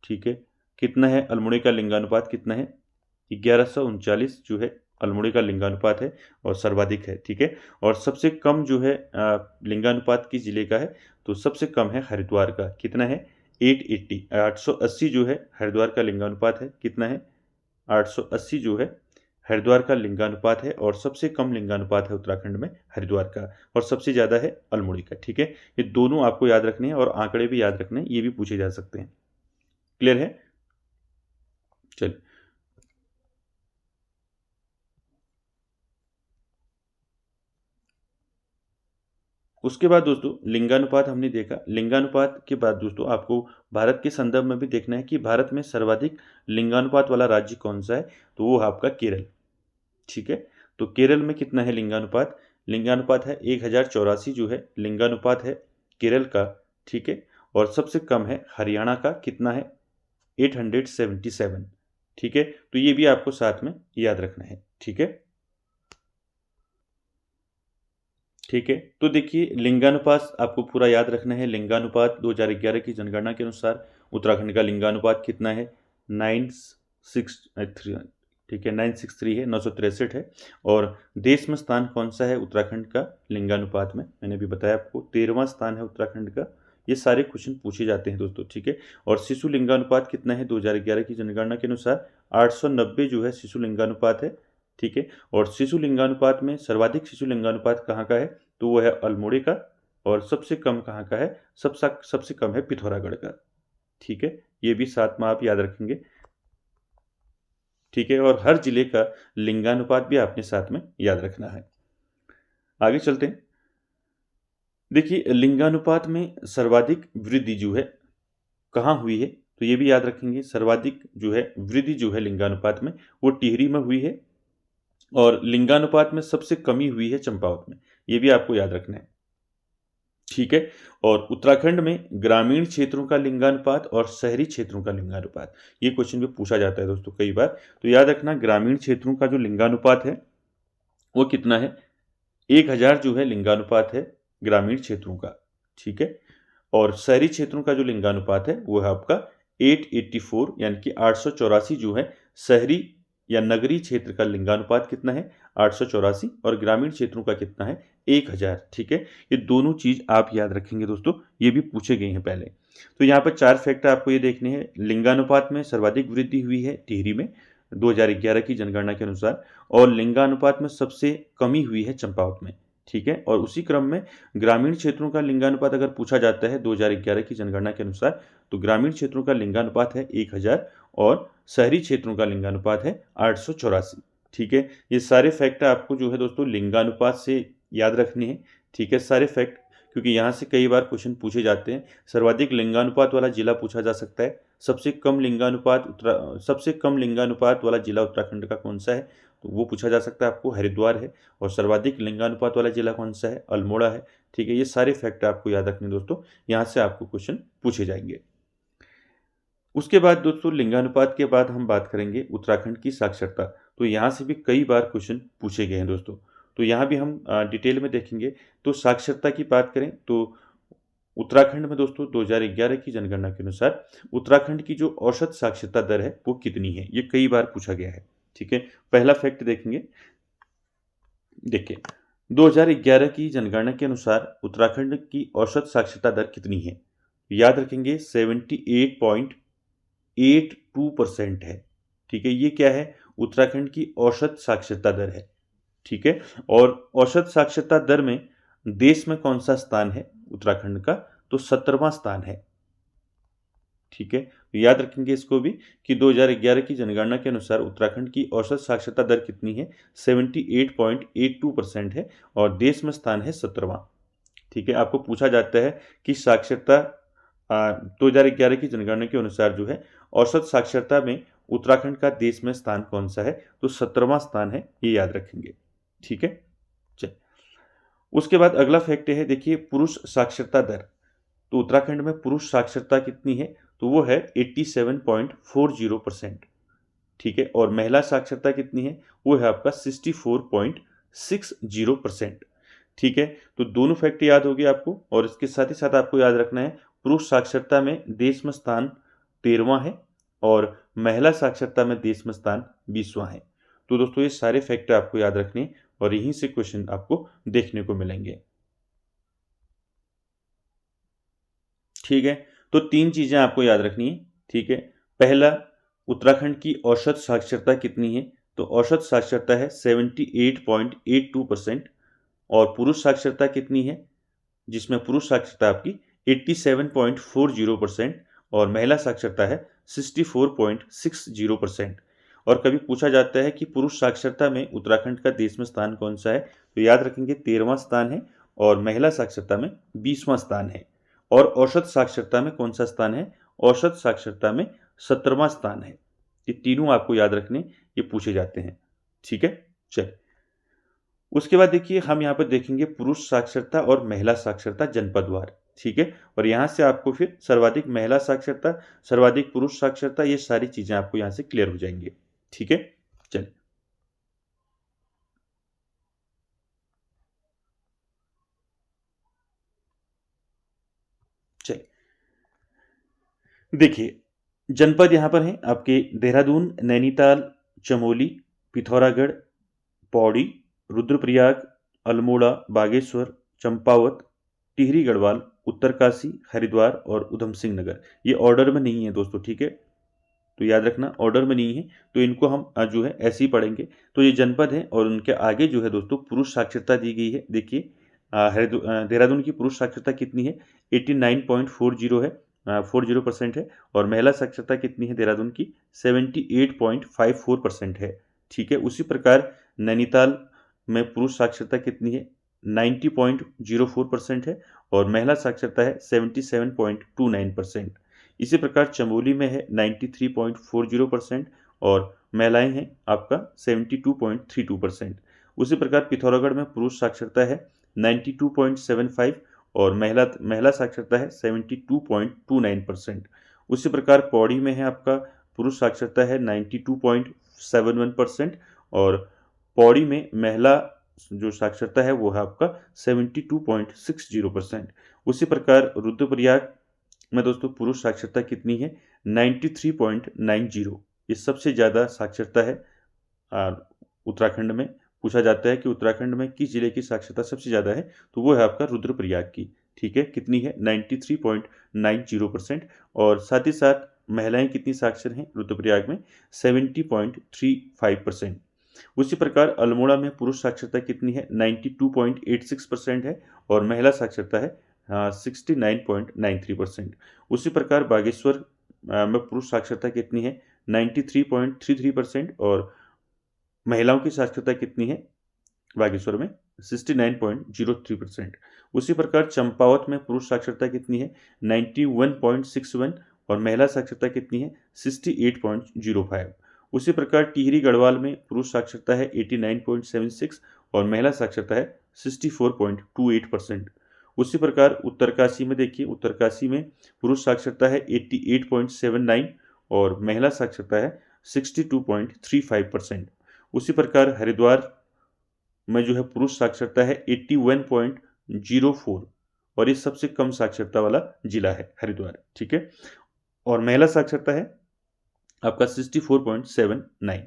ठीक है। कितना है अल्मोड़े का लिंगानुपात, कितना है? 1139 जो है अल्मोड़े का लिंगानुपात है और सर्वाधिक है, ठीक है। और सबसे कम जो है लिंगानुपात किस जिले का है, तो सबसे कम है हरिद्वार का। कितना है? 880 जो है हरिद्वार का लिंगानुपात है। कितना है? 880 जो है हरिद्वार का लिंगानुपात है। और सबसे कम लिंगानुपात है उत्तराखंड में हरिद्वार का, और सबसे ज़्यादा है अल्मोड़ी का, ठीक है। ये दोनों आपको याद रखने हैं और आंकड़े भी याद रखने हैं, ये भी पूछे जा सकते हैं। क्लियर है? चलिए उसके बाद दोस्तों लिंगानुपात हमने देखा। लिंगानुपात के बाद दोस्तों आपको भारत के संदर्भ में भी देखना है कि भारत में सर्वाधिक लिंगानुपात वाला राज्य कौन सा है, तो वो है आपका केरल, ठीक है। तो केरल में कितना है लिंगानुपात? लिंगानुपात है 1084 जो है लिंगानुपात है केरल का, ठीक है। और सबसे कम है हरियाणा का, कितना है? 877, ठीक है। तो ये भी आपको साथ में याद रखना है, ठीक है। ठीक है, तो देखिए लिंगानुपात आपको पूरा याद रखना है। लिंगानुपात 2011 की जनगणना के अनुसार उत्तराखंड का लिंगानुपात कितना है? 963, ठीक है, 963 है, 963 है। और देश में स्थान कौन सा है उत्तराखंड का लिंगानुपात में? मैंने अभी बताया आपको 13वां स्थान है उत्तराखंड का। ये सारे क्वेश्चन पूछे जाते हैं दोस्तों, ठीक है। और शिशु लिंगानुपात कितना है 2011 की जनगणना के अनुसार? 890 जो है शिशु लिंगानुपात है, ठीक है। और शिशु लिंगानुपात में सर्वाधिक शिशु लिंगानुपात कहाँ का है, तो वो है अल्मोड़े का। और सबसे कम कहाँ का है? सबसे कम है पिथौरागढ़ का, ठीक है। ये भी साथ में आप याद रखेंगे, ठीक है। और हर जिले का लिंगानुपात भी आपने साथ में याद रखना है। आगे चलते हैं। देखिए लिंगानुपात में सर्वाधिक वृद्धि जो है कहाँ हुई है, तो ये भी याद रखेंगे। सर्वाधिक जो है वृद्धि जो है लिंगानुपात में वो टिहरी में हुई है। और लिंगानुपात में सबसे कमी हुई है चंपावत में, ये भी आपको याद रखना है, ठीक है। और उत्तराखंड में ग्रामीण क्षेत्रों का लिंगानुपात और शहरी क्षेत्रों का लिंगानुपात, ये क्वेश्चन भी पूछा जाता है दोस्तों कई बार। तो याद रखना ग्रामीण क्षेत्रों का जो लिंगानुपात है वो कितना है? 1000 जो है लिंगानुपात है ग्रामीण क्षेत्रों का, ठीक है। और शहरी क्षेत्रों का जो लिंगानुपात है वो है आपका 884, यानी कि 884 जो है शहरी या नगरीय क्षेत्र का लिंगानुपात कितना है? 884। और ग्रामीण क्षेत्रों का कितना है? 1000, ठीक है। ये दोनों चीज़ आप याद रखेंगे दोस्तों, ये भी पूछे गए हैं पहले। तो यहाँ पर 4 फैक्टर आपको ये देखने हैं। लिंगानुपात में सर्वाधिक वृद्धि हुई है टिहरी में 2011 की जनगणना के अनुसार। और लिंगानुपात में सबसे कमी हुई है चंपावत में, ठीक है। और उसी क्रम में ग्रामीण क्षेत्रों का लिंगानुपात अगर पूछा जाता है 2011 की जनगणना के अनुसार, तो ग्रामीण क्षेत्रों का लिंगानुपात है 1000 और शहरी क्षेत्रों का लिंगानुपात है 884, ठीक है। ये सारे फैक्ट आपको जो है दोस्तों लिंगानुपात से याद रखने हैं, ठीक है, सारे फैक्ट। क्योंकि यहाँ से कई बार क्वेश्चन पूछे जाते हैं। सर्वाधिक लिंगानुपात वाला जिला पूछा जा सकता है। सबसे कम लिंगानुपात वाला जिला उत्तराखंड का कौन सा है, तो वो पूछा जा सकता है आपको, हरिद्वार है। और सर्वाधिक लिंगानुपात वाला जिला कौन सा है? अल्मोड़ा है, ठीक है। ये सारे फैक्ट आपको याद रखने दोस्तों, यहाँ से आपको क्वेश्चन पूछे जाएंगे। उसके बाद दोस्तों लिंगानुपात के बाद हम बात करेंगे उत्तराखंड की साक्षरता। तो यहाँ से भी कई बार क्वेश्चन पूछे गए हैं दोस्तों, तो यहाँ भी हम डिटेल में देखेंगे। तो साक्षरता की बात करें तो उत्तराखंड में दोस्तों 2011 की जनगणना के अनुसार उत्तराखंड की जो औसत साक्षरता दर है वो कितनी है, ये कई बार पूछा गया है, ठीक है। पहला फैक्ट देखेंगे। देखिए 2011 की जनगणना के अनुसार उत्तराखंड की औसत साक्षरता दर कितनी है? याद रखेंगे 78.4 0.82% है। ठीक है, ये क्या है? उत्तराखंड की औसत साक्षरता दर है। ठीक है, और औसत साक्षरता दर में देश में कौन सा स्थान है उत्तराखंड का? तो 17वां स्थान है। ठीक है, तो याद रखेंगे इसको भी कि 2011 की जनगणना के अनुसार उत्तराखंड की औसत साक्षरता दर कितनी है? 78.82% है और देश में स्थान है 17वां। ठीक है, आपको पूछा जाता है कि साक्षरता 2011 की जनगणना के अनुसार जो है औसत साक्षरता में उत्तराखंड का देश में स्थान कौन सा है? तो 17वां स्थान है, ये याद रखेंगे। ठीक है, चल उसके बाद अगला फैक्ट है, देखिए पुरुष साक्षरता दर। तो उत्तराखंड में पुरुष साक्षरता कितनी है? तो वो है 87.40%। ठीक है, और महिला साक्षरता कितनी है? वो है आपका 64.60%। ठीक है, तो दोनों फैक्ट याद हो गए आपको, और इसके साथ ही साथ आपको याद रखना है पुरुष साक्षरता में देश में स्थान 13वां है और महिला साक्षरता में देश में स्थान 20वां है। तो दोस्तों ये सारे फैक्ट आपको याद रखने और यहीं से क्वेश्चन आपको देखने को मिलेंगे। ठीक है, तो 3 चीजें आपको याद रखनी है। ठीक है, पहला, उत्तराखंड की औसत साक्षरता कितनी है? तो औसत साक्षरता है 78.82% और पुरुष साक्षरता कितनी है? जिसमें पुरुष साक्षरता आपकी 87.40% और महिला साक्षरता है 64.60%। और कभी पूछा जाता है कि पुरुष साक्षरता में उत्तराखंड का देश में स्थान कौन सा है? तो याद रखेंगे 13वां स्थान है और महिला साक्षरता में 20वां स्थान है। और औसत साक्षरता में कौन सा स्थान है? औसत साक्षरता में 17वां स्थान है। ये तीनों आपको याद रखने, ये पूछे जाते हैं। ठीक है, चलिए उसके बाद देखिए हम यहाँ पर देखेंगे पुरुष साक्षरता और महिला साक्षरता जनपदवार। ठीक है, और यहाँ से आपको फिर सर्वाधिक महिला साक्षरता, सर्वाधिक पुरुष साक्षरता, ये सारी चीजें आपको यहाँ से क्लियर हो जाएंगी। ठीक है, चलिए चलिए देखिए जनपद यहाँ पर हैं आपके देहरादून, नैनीताल, चमोली, पिथौरागढ़, पौड़ी, रुद्रप्रयाग, अल्मोड़ा, बागेश्वर, चंपावत, टिहरी गढ़वाल, उत्तरकाशी, हरिद्वार और उधम सिंह नगर। ये ऑर्डर में नहीं है दोस्तों। ठीक है, तो याद रखना ऑर्डर में नहीं है, तो इनको हम जो है ऐसे ही पढ़ेंगे। तो ये जनपद है और उनके आगे जो है दोस्तों पुरुष साक्षरता दी गई है। देखिए देहरादून की पुरुष साक्षरता कितनी है? 89.40 है, 40% है। और महिला साक्षरता कितनी है देहरादून की? 78.54% है। ठीक है, उसी प्रकार नैनीताल में पुरुष साक्षरता कितनी है? 90.04% है और महिला साक्षरता है 77.29%। इसी प्रकार चमोली में है 93.40% और महिलाएं हैं आपका 72.32%। उसी प्रकार पिथौरागढ़ में पुरुष साक्षरता है 92.75 और महिला साक्षरता है 72.29%। उसी प्रकार पौड़ी में है आपका पुरुष साक्षरता है 92.71% और पौड़ी में महिला जो साक्षरता है वो है आपका 72.60%। उसी प्रकार रुद्रप्रयाग में दोस्तों पुरुष साक्षरता कितनी है? 93.90। ये सबसे ज़्यादा साक्षरता है उत्तराखंड में। पूछा जाता है कि उत्तराखंड में किस जिले की साक्षरता सबसे ज़्यादा है? तो वो है आपका रुद्रप्रयाग की। ठीक है, कितनी है? 93.90%। और साथ ही साथ महिलाएं कितनी साक्षर हैं रुद्रप्रयाग में? 70.35%। उसी प्रकार अल्मोड़ा में पुरुष साक्षरता कितनी है? 92.86% है और महिला साक्षरता है 69.93%। उसी प्रकार बागेश्वर में पुरुष साक्षरता कितनी है? 93.33% और महिलाओं की साक्षरता कितनी है बागेश्वर में? 69.03%। उसी प्रकार चंपावत में पुरुष साक्षरता कितनी है? 91.61 और महिला साक्षरता कितनी है? 68.05। उसी प्रकार टिहरी गढ़वाल में पुरुष साक्षरता है 89.76 और महिला साक्षरता है 64.28%। उसी प्रकार उत्तरकाशी में देखिए, उत्तरकाशी में पुरुष साक्षरता है 88.79 और महिला साक्षरता है 62.35%। उसी प्रकार हरिद्वार में जो है पुरुष साक्षरता है 81.04 और ये सबसे कम साक्षरता वाला जिला है हरिद्वार। ठीक है, और महिला साक्षरता है आपका 64.79।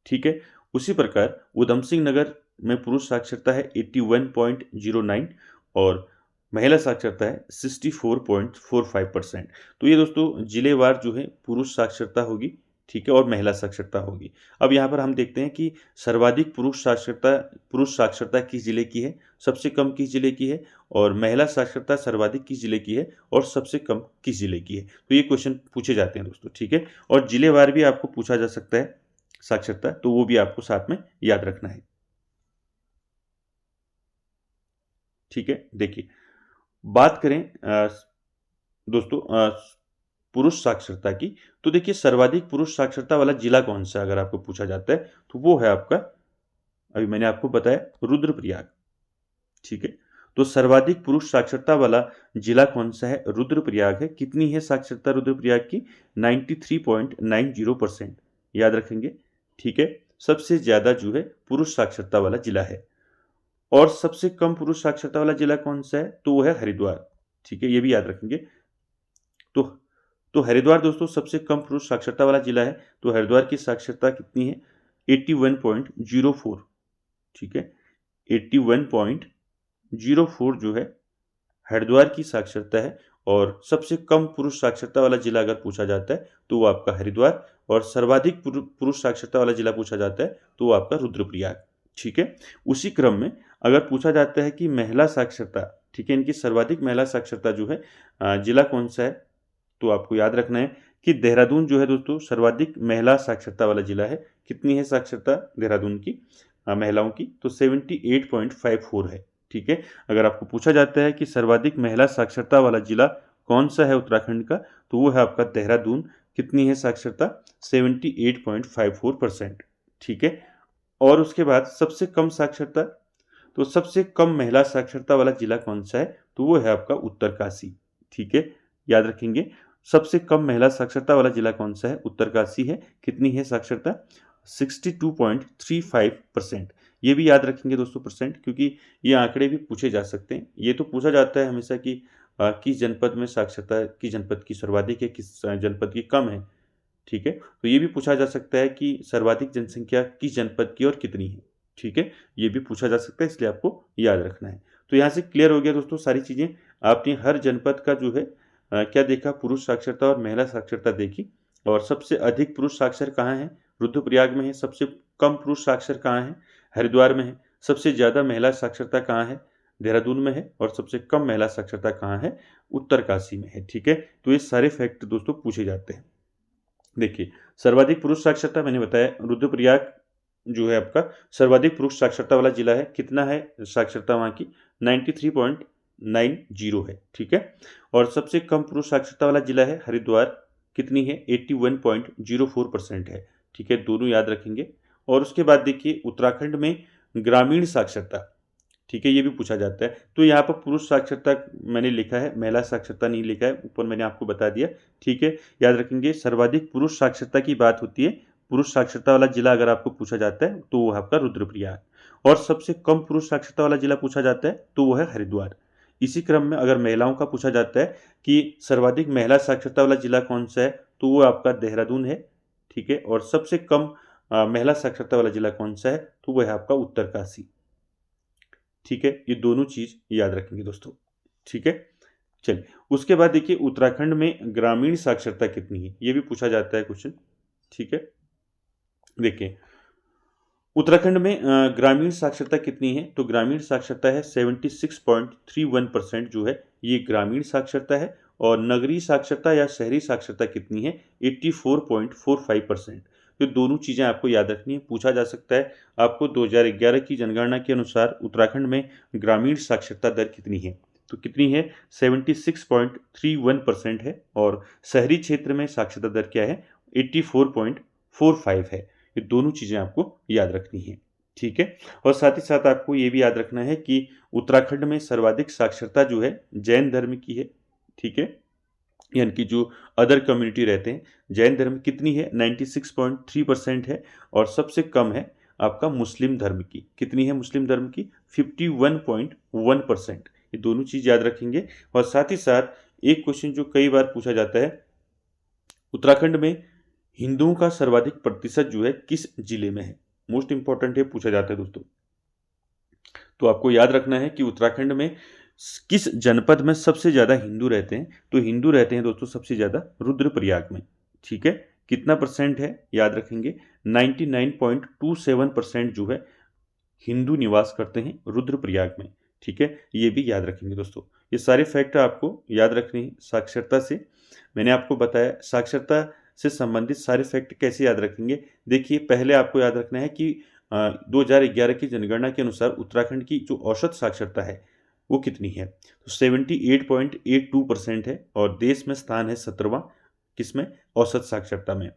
ठीक है, उसी प्रकार उधम सिंह नगर में पुरुष साक्षरता है 81.09 और महिला साक्षरता है 64.45%। तो ये दोस्तों जिलेवार जो है पुरुष साक्षरता होगी, ठीक है, और महिला साक्षरता होगी। अब यहाँ पर हम देखते हैं कि सर्वाधिक पुरुष साक्षरता किस जिले की है, सबसे कम किस जिले की है, और महिला साक्षरता सर्वाधिक किस जिले की है और सबसे कम किस जिले की है। तो ये क्वेश्चन पूछे जाते हैं दोस्तों, ठीक है। और जिलेवार भी आपको पूछा जा सकता है साक्षरता, तो वो भी आपको साथ में याद रखना है, ठीक है। देखिए, बात करें दोस्तों पुरुष साक्षरता की, तो देखिए सर्वाधिक पुरुष साक्षरता वाला जिला कौन सा, अगर आपको पूछा जाता है तो वो है आपका, अभी मैंने आपको बताया, रुद्रप्रयाग, ठीक है। तो सर्वाधिक पुरुष साक्षरता वाला जिला कौन सा है, रुद्रप्रयाग है। कितनी है साक्षरता रुद्रप्रयाग की, 93.90%, याद रखेंगे, ठीक है। सबसे ज्यादा जो है पुरुष साक्षरता वाला जिला है। और सबसे कम पुरुष साक्षरता वाला जिला कौन सा है, तो वो है हरिद्वार, ठीक है, ये भी याद रखेंगे। तो तो हरिद्वार दोस्तों सबसे कम पुरुष साक्षरता वाला जिला है। तो हरिद्वार की साक्षरता कितनी है, 81.04, ठीक है, 81.04 जो है हरिद्वार की साक्षरता है। और सबसे कम पुरुष साक्षरता वाला जिला अगर पूछा जाता है तो वो आपका हरिद्वार, और सर्वाधिक पुरुष साक्षरता वाला जिला पूछा जाता है तो वो आपका रुद्रप्रयाग, ठीक है। उसी क्रम में अगर पूछा जाता है कि महिला साक्षरता, ठीक है, इनकी सर्वाधिक महिला साक्षरता जो है जिला कौन सा है, तो आपको याद रखना है कि देहरादून जो है दोस्तों सर्वाधिक महिला साक्षरता वाला जिला है। कितनी है साक्षरता देहरादून की महिलाओं की, तो 78.54 है, ठीक है। अगर आपको पूछा जाता है कि सर्वाधिक महिला साक्षरता वाला जिला कौन सा है उत्तराखंड का, तो वो है आपका देहरादून। कितनी है साक्षरता, 78.54%, ठीक है। और उसके बाद सबसे कम साक्षरता, तो सबसे कम महिला साक्षरता वाला जिला कौन सा है, तो वो है आपका उत्तरकाशी, ठीक है, याद रखेंगे। सबसे कम महिला साक्षरता वाला जिला कौन सा है, उत्तरकाशी है। कितनी है साक्षरता, 62.35%। ये भी याद रखेंगे दोस्तों परसेंट, क्योंकि ये आंकड़े भी पूछे जा सकते हैं। ये तो पूछा जाता है हमेशा कि किस जनपद में साक्षरता, किस जनपद की सर्वाधिक है, किस जनपद की कम है, ठीक है। तो ये भी पूछा जा सकता है कि सर्वाधिक जनसंख्या किस जनपद की और कितनी है, ठीक है, ये भी पूछा जा सकता है, इसलिए आपको याद रखना है। तो यहाँ से क्लियर हो गया दोस्तों सारी चीज़ें। आपने हर जनपद का जो है क्या देखा, पुरुष साक्षरता और महिला साक्षरता देखी। और सबसे अधिक पुरुष साक्षर कहाँ है, रुद्रप्रयाग में है। सबसे कम पुरुष साक्षर कहाँ है, हरिद्वार में है। सबसे ज़्यादा महिला साक्षरता कहाँ है, देहरादून में है। और सबसे कम महिला साक्षरता कहाँ है, उत्तरकाशी में है, ठीक है। तो ये सारे फैक्ट दोस्तों पूछे जाते हैं। देखिए, सर्वाधिक पुरुष साक्षरता मैंने बताया, रुद्रप्रयाग जो है आपका सर्वाधिक पुरुष साक्षरता वाला जिला है। कितना है साक्षरता वहाँ की, 93.90 है, ठीक है। और सबसे कम पुरुष साक्षरता वाला जिला है हरिद्वार। कितनी है, 81.04% है, ठीक है, दोनों याद रखेंगे। और उसके बाद देखिए उत्तराखंड में ग्रामीण साक्षरता, ठीक है, ये भी पूछा जाता है। तो यहाँ पर पुरुष साक्षरता मैंने लिखा है, महिला साक्षरता नहीं लिखा है, ऊपर मैंने आपको बता दिया, ठीक है, याद रखेंगे। सर्वाधिक पुरुष साक्षरता की बात होती है, पुरुष साक्षरता वाला जिला अगर आपको पूछा जाता है तो वो है आपका रुद्रप्रयाग। और सबसे कम पुरुष साक्षरता वाला जिला पूछा जाता है तो वो है हरिद्वार। इसी क्रम में अगर महिलाओं का पूछा जाता है कि सर्वाधिक महिला साक्षरता वाला जिला कौन सा है, तो वो आपका देहरादून है, ठीक है। और सबसे कम महिला साक्षरता वाला जिला कौन सा है, तो वो है आपका उत्तरकाशी, ठीक है। ये दोनों चीज याद रखेंगे दोस्तों, ठीक है। चलिए, उसके बाद देखिए उत्तराखंड में ग्रामीण साक्षरता कितनी है, ये भी पूछा जाता है क्वेश्चन, ठीक है। देखिए उत्तराखंड में ग्रामीण साक्षरता कितनी है, तो ग्रामीण साक्षरता है 76.31% जो है ये ग्रामीण साक्षरता है। और नगरीय साक्षरता या शहरी साक्षरता कितनी है, 84.45%। तो दोनों चीज़ें आपको याद रखनी है, पूछा जा सकता है आपको 2011 की जनगणना के अनुसार उत्तराखंड में ग्रामीण साक्षरता दर कितनी है, तो कितनी है, 76.31% है। और शहरी क्षेत्र में साक्षरता दर क्या है, 84.45 है। ये दोनों चीज़ें आपको याद रखनी है, ठीक है। और साथ ही साथ आपको ये भी याद रखना है कि उत्तराखंड में सर्वाधिक साक्षरता जो है जैन धर्म की है, ठीक है, यानी कि जो अदर कम्युनिटी रहते हैं, जैन धर्म कितनी है, 96.3% है। और सबसे कम है आपका मुस्लिम धर्म की। कितनी है मुस्लिम धर्म की, 51.1%। ये दोनों चीज़ याद रखेंगे। और साथ ही साथ एक क्वेश्चन जो कई बार पूछा जाता है, उत्तराखंड में हिंदुओं का सर्वाधिक प्रतिशत जो है किस जिले में है, मोस्ट इंपॉर्टेंट है, पूछा जाता है दोस्तों। तो आपको याद रखना है कि उत्तराखंड में किस जनपद में सबसे ज़्यादा हिंदू रहते हैं? तो हिंदू रहते हैं दोस्तों सबसे ज़्यादा रुद्रप्रयाग में। ठीक है, कितना परसेंट है याद रखेंगे, 99.27% जो है हिंदू निवास करते हैं रुद्रप्रयाग में। ठीक है, ये भी याद रखेंगे दोस्तों। ये सारे फैक्ट आपको याद रखने हैं साक्षरता से। मैंने आपको बताया साक्षरता से संबंधित सारे फैक्ट कैसे याद रखेंगे। देखिए, पहले आपको याद रखना है कि 2011 की जनगणना के अनुसार उत्तराखंड की जो औसत साक्षरता है वो कितनी है, तो 78.82% है और देश में स्थान है 17वां, किसमें, औसत साक्षरता में।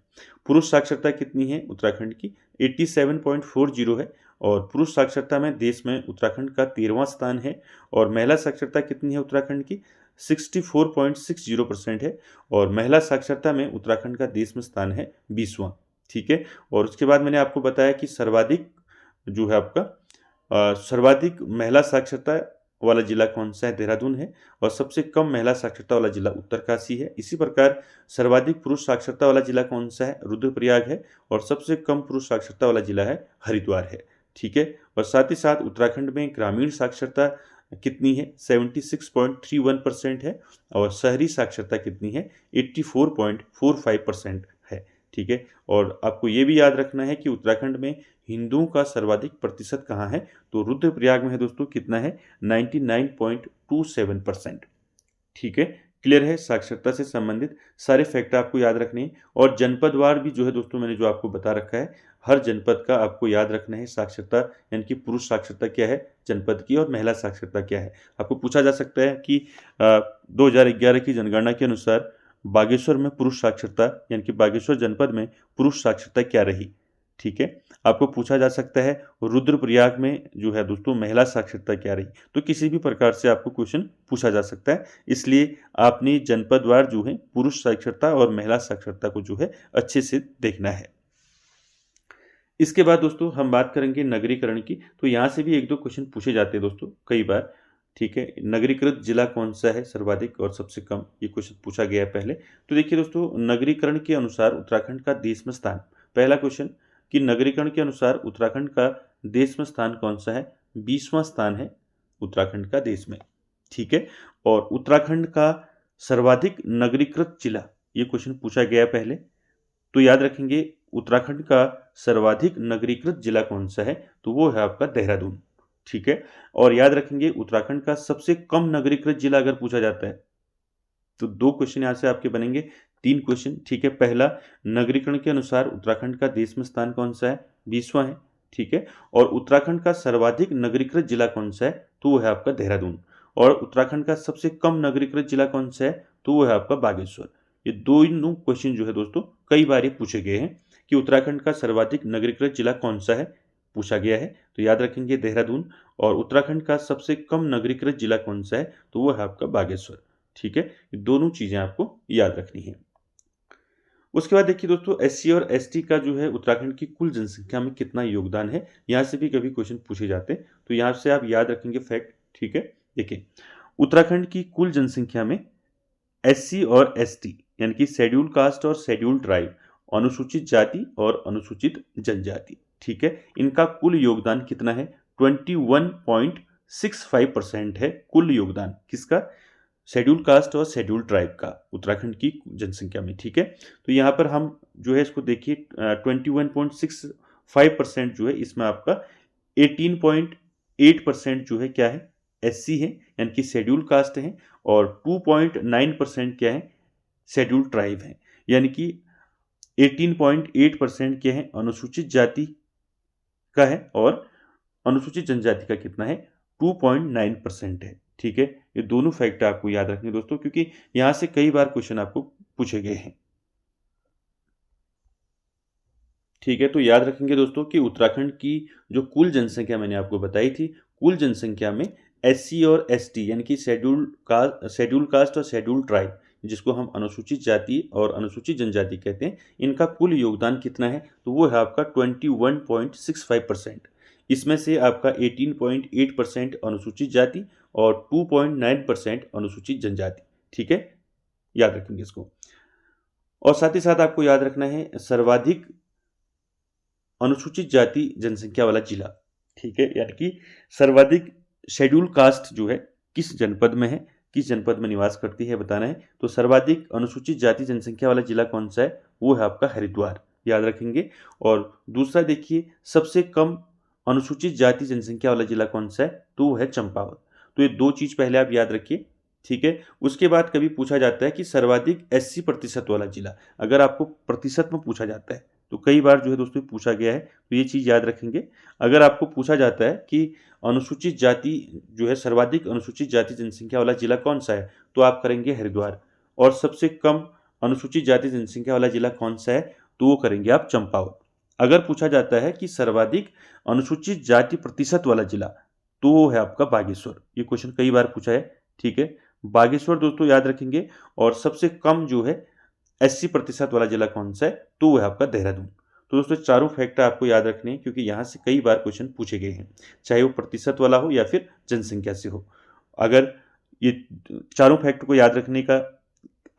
पुरुष साक्षरता कितनी है उत्तराखंड की, 87.40 है और पुरुष साक्षरता में देश में उत्तराखंड का 13वां स्थान है। और महिला साक्षरता कितनी है उत्तराखंड की, 64.60% है और महिला साक्षरता में उत्तराखंड का देश में स्थान है 20वां। ठीक है, और उसके बाद मैंने आपको बताया कि सर्वाधिक जो है आपका सर्वाधिक महिला साक्षरता वाला जिला कौन सा है, देहरादून है। और सबसे कम महिला साक्षरता वाला जिला उत्तरकाशी है। इसी प्रकार सर्वाधिक पुरुष साक्षरता वाला जिला कौन सा है, रुद्रप्रयाग है। और सबसे कम पुरुष साक्षरता वाला जिला है हरिद्वार है। ठीक है, और साथ ही साथ उत्तराखंड में ग्रामीण साक्षरता कितनी है, 76.31% है और शहरी साक्षरता कितनी है, 84.45% है। ठीक है, और आपको ये भी याद रखना है कि उत्तराखंड में हिंदुओं का सर्वाधिक प्रतिशत कहाँ है, तो रुद्रप्रयाग में है दोस्तों, कितना है, 99.27%। ठीक है, क्लियर है, साक्षरता से संबंधित सारे फैक्ट आपको याद रखने हैं। और जनपदवार भी जो है दोस्तों मैंने जो आपको बता रखा है, हर जनपद का आपको याद रखना है साक्षरता, यानी कि पुरुष साक्षरता क्या है जनपद की और महिला साक्षरता क्या है। आपको पूछा जा सकता है कि 2011 की जनगणना के अनुसार बागेश्वर में पुरुष साक्षरता, यानी कि बागेश्वर जनपद में पुरुष साक्षरता क्या रही। ठीक है, आपको पूछा जा सकता है रुद्रप्रयाग में जो है दोस्तों महिला साक्षरता क्या रही। तो किसी भी प्रकार से आपको क्वेश्चन पूछा जा सकता है, इसलिए आपने जनपदवार जो है पुरुष साक्षरता और महिला साक्षरता को जो है अच्छे से देखना है। इसके बाद दोस्तों हम बात करेंगे नगरीकरण की। तो यहाँ से भी एक दो क्वेश्चन पूछे जाते हैं दोस्तों कई बार। ठीक है, नगरीकृत जिला कौन सा है सर्वाधिक और सबसे कम, ये क्वेश्चन पूछा गया है पहले। तो देखिए दोस्तों, नगरीकरण के अनुसार उत्तराखंड का देश में स्थान, पहला क्वेश्चन कि नगरीकरण के अनुसार उत्तराखंड का देश में स्थान कौन सा है, 20वां स्थान है उत्तराखंड का देश में। ठीक है, और उत्तराखंड का सर्वाधिक नगरीकृत जिला, ये क्वेश्चन पूछा गया पहले। तो याद रखेंगे उत्तराखंड का सर्वाधिक नगरीकृत जिला कौन सा है, तो वो है आपका देहरादून। ठीक है, और याद रखेंगे उत्तराखंड का सबसे कम नगरीकृत जिला अगर पूछा जाता है तो दो क्वेश्चन यहाँ से आपके बनेंगे, तीन क्वेश्चन। ठीक है, पहला, नगरीकरण के अनुसार उत्तराखंड का देश में स्थान कौन सा है, 20वां है। ठीक है, और उत्तराखंड का सर्वाधिक नगरीकृत जिला कौन सा है, तो वो है आपका देहरादून। और उत्तराखंड का सबसे कम नगरीकृत जिला कौन सा है, तो वो है आपका बागेश्वर। ये दोनों क्वेश्चन जो है दोस्तों कई बार ये पूछे गए हैं कि उत्तराखंड का सर्वाधिक नगरीकृत जिला कौन सा है, पूछा गया है। तो याद रखेंगे देहरादून। और उत्तराखंड का सबसे कम नगरीकृत जिला कौन सा है, तो वो है आपका बागेश्वर। ठीक है, ये दोनों चीजें आपको याद रखनी है। उसके बाद देखिए दोस्तों, एससी और एसटी का जो है उत्तराखंड की कुल जनसंख्या में कितना योगदान है, यहाँ से भी कभी क्वेश्चन पूछे जाते हैं, तो यहाँ से आप याद रखेंगे फैक्ट। ठीक है, देखिए उत्तराखंड की कुल जनसंख्या में एससी और एसटी यानी कि शेड्यूल कास्ट और शेड्यूल ट्राइब, अनुसूचित जाति और अनुसूचित जनजाति, ठीक है, इनका कुल योगदान कितना है, 21.65% है कुल योगदान, किसका, शेड्यूल कास्ट और शेड्यूल ट्राइब का उत्तराखंड की जनसंख्या में। ठीक है, तो यहाँ पर हम जो है इसको देखिए 21.65% जो है, इसमें आपका 18.8% जो है क्या है, एससी है यानी कि शेड्यूल कास्ट है, और 2.9% क्या है, शेड्यूल ट्राइब है, यानी कि 18.8% क्या है, अनुसूचित जाति का है, और अनुसूचित जनजाति का कितना है, 2.9% है। ठीक है, ये दोनों फैक्ट आपको याद रखने दोस्तों, क्योंकि यहां से कई बार क्वेश्चन आपको पूछे गए हैं। ठीक है, तो याद रखेंगे दोस्तों कि उत्तराखंड की जो कुल जनसंख्या मैंने आपको बताई थी, कुल जनसंख्या में एससी और एसटी यानी कि शेड्यूल कास्ट और शेड्यूल ट्राइब, जिसको हम अनुसूचित जाति और अनुसूचित जनजाति कहते हैं, इनका कुल योगदान कितना है, तो वो है आपका 21.65%। इसमें से आपका 18.8% अनुसूचित जाति और 2.9% अनुसूचित जनजाति। ठीक है, याद रखेंगे इसको। और साथ ही साथ आपको याद रखना है सर्वाधिक अनुसूचित जाति जनसंख्या वाला जिला। ठीक है, यानी कि सर्वाधिक शेड्यूल कास्ट जो है किस जनपद में है, किस जनपद में निवास करती है बताना है। तो सर्वाधिक अनुसूचित जाति जनसंख्या वाला जिला कौन सा है, वो है आपका हरिद्वार, याद रखेंगे। और दूसरा देखिए, सबसे कम अनुसूचित जाति जनसंख्या वाला जिला कौन सा है, तो वो है चंपावत। तो ये 2 चीज़ पहले आप याद रखिए, ठीक है। उसके बाद कभी पूछा जाता है कि सर्वाधिक 80% वाला जिला, अगर आपको प्रतिशत में पूछा जाता है तो कई बार जो है दोस्तों पूछा गया है, तो ये चीज़ याद रखेंगे। अगर आपको पूछा जाता है कि अनुसूचित जाति जो है, सर्वाधिक अनुसूचित जाति जनसंख्या वाला जिला कौन सा है, तो आप करेंगे हरिद्वार। और सबसे कम अनुसूचित जाति जनसंख्या वाला जिला कौन सा है, तो वो करेंगे आप चंपावत। अगर पूछा जाता है कि सर्वाधिक अनुसूचित जाति प्रतिशत वाला जिला, तो वो है आपका बागेश्वर। ये क्वेश्चन कई बार पूछा है, ठीक है। बागेश्वर दोस्तों याद रखेंगे। और सबसे कम जो है 80% वाला जिला कौन सा है, तो वो है आपका देहरादून। तो दोस्तों चारों फैक्ट आपको याद रखने हैं, क्योंकि यहाँ से कई बार क्वेश्चन पूछे गए हैं, चाहे वो प्रतिशत वाला हो या फिर जनसंख्या से हो। अगर ये चारों फैक्ट को याद रखने का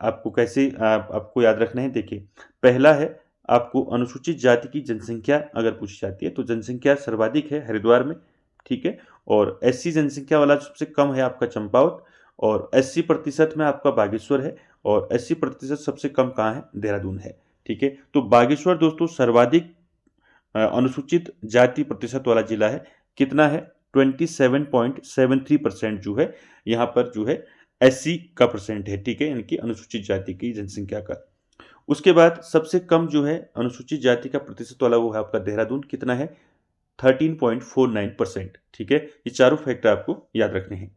आपको कैसे आपको याद रखना है, देखिए पहला है, आपको अनुसूचित जाति की जनसंख्या अगर पूछी जाती है तो जनसंख्या सर्वाधिक है हरिद्वार में, ठीक है। और 80 जनसंख्या वाला सबसे कम है आपका चंपावत, और 80% में आपका बागेश्वर है, और 80% सबसे कम कहाँ है, देहरादून है, ठीक है। तो बागेश्वर दोस्तों सर्वाधिक अनुसूचित जाति प्रतिशत वाला जिला है। कितना है, 27.73% जो है यहाँ पर जो है 80 का परसेंट है, ठीक है, इनकी अनुसूचित जाति की जनसंख्या का। उसके बाद सबसे कम जो है अनुसूचित जाति का प्रतिशत वाला वो है आपका देहरादून, कितना है, 13.49%, ठीक है। ये चारों फैक्टर आपको याद रखने हैं।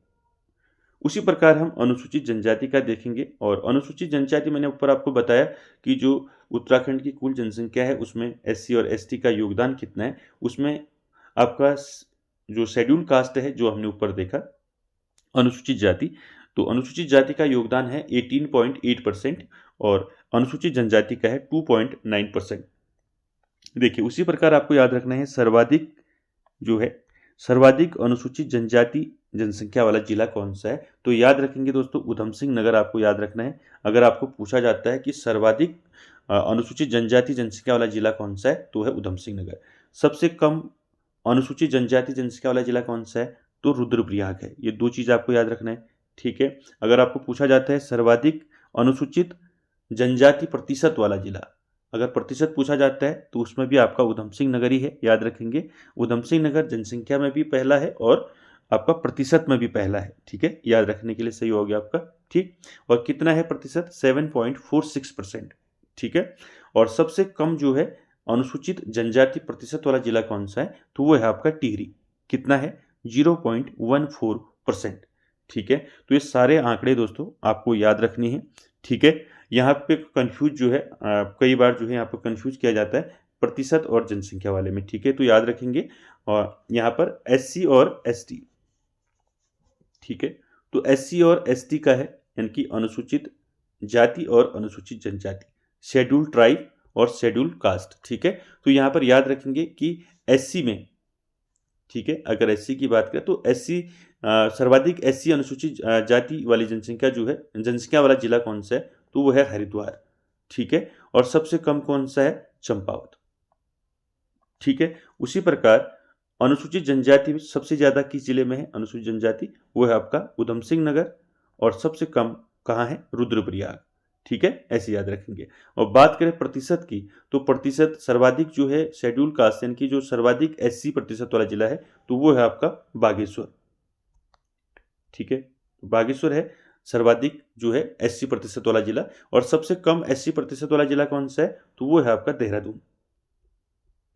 उसी प्रकार हम अनुसूचित जनजाति का देखेंगे। और अनुसूचित जनजाति मैंने ऊपर आपको बताया कि जो उत्तराखंड की कुल जनसंख्या है उसमें एससी और एसटी का योगदान कितना है। उसमें आपका जो शेड्यूल कास्ट है, जो हमने ऊपर देखा अनुसूचित जाति, तो अनुसूचित जाति का योगदान है 18.8% और अनुसूचित जनजाति का है 2.9%। देखिए उसी प्रकार आपको याद रखना है, सर्वाधिक जो है सर्वाधिक अनुसूचित जनजाति जनसंख्या वाला जिला कौन सा है, तो याद रखेंगे दोस्तों उधम सिंह नगर आपको याद रखना है। अगर आपको पूछा जाता है कि सर्वाधिक अनुसूचित जनजाति जनसंख्या वाला जिला कौन सा है, तो है उधम सिंह नगर। सबसे कम अनुसूचित जनजाति जनसंख्या वाला जिला कौन सा है, तो रुद्रप्रयाग है। ये 2 चीज़ आपको याद रखना है, ठीक है। अगर आपको पूछा जाता है सर्वाधिक अनुसूचित जनजाति प्रतिशत वाला जिला, अगर प्रतिशत पूछा जाता है तो उसमें भी आपका उधम सिंह नगर ही है, याद रखेंगे। उधम सिंह नगर जनसंख्या में भी पहला है और आपका प्रतिशत में भी पहला है, ठीक है, याद रखने के लिए सही हो गया आपका, ठीक। और कितना है प्रतिशत, 7.46%, ठीक है। और सबसे कम जो है अनुसूचित जनजाति प्रतिशत वाला जिला कौन सा है, तो वो है आपका टिहरी, कितना है, 0.14%, ठीक है। तो ये सारे आंकड़े दोस्तों आपको याद रखने हैं, ठीक है। यहाँ पे कंफ्यूज जो है कई बार जो है यहाँ पर कंफ्यूज किया जाता है प्रतिशत और जनसंख्या वाले में, ठीक है। तो याद रखेंगे, और यहाँ पर एससी और एसटी, ठीक है। तो एससी और एसटी का है यानी कि अनुसूचित जाति और अनुसूचित जनजाति, शेड्यूल ट्राइब और शेड्यूल कास्ट, ठीक है। तो यहाँ पर याद रखेंगे कि एससी में, ठीक है, अगर एससी की बात करें तो एससी सर्वाधिक एससी अनुसूचित जाति वाली जनसंख्या जो है, जनसंख्या वाला जिला कौन सा है, तो वो है हरिद्वार, ठीक है। और सबसे कम कौन सा है, चंपावत, ठीक है। उसी प्रकार अनुसूचित जनजाति में सबसे ज्यादा किस जिले में है अनुसूचित जनजाति, वो है आपका उधम सिंह नगर, और सबसे कम कहाँ है, रुद्रप्रयाग, ठीक है, ऐसे याद रखेंगे। और बात करें प्रतिशत की, तो प्रतिशत सर्वाधिक जो है शेड्यूल कास्ट यानी कि जो सर्वाधिक 80% वाला जिला है, तो वो है आपका बागेश्वर, ठीक है। बागेश्वर है सर्वाधिक जो है 80% वाला जिला, और सबसे कम 80% वाला जिला कौन सा है, तो वो है आपका देहरादून,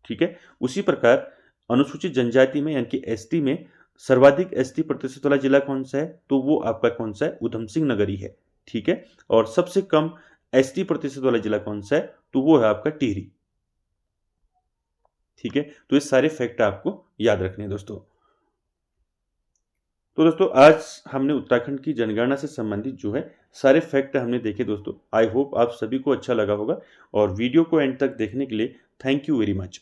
ठीक है। उसी प्रकार अनुसूचित जनजाति में यानी कि एसटी में सर्वाधिक 80% वाला जिला कौन सा है, तो वो आपका कौन सा है, उधम सिंह नगर ही है, ठीक है। और सबसे कम 80% वाला जिला कौन सा है, तो वो है आपका टिहरी, ठीक है। तो ये सारे फैक्ट आपको याद रखने हैं दोस्तों। तो दोस्तों आज हमने उत्तराखंड की जनगणना से संबंधित जो है सारे फैक्ट हमने देखे दोस्तों। आई होप आप सभी को अच्छा लगा होगा, और वीडियो को एंड तक देखने के लिए थैंक यू वेरी मच।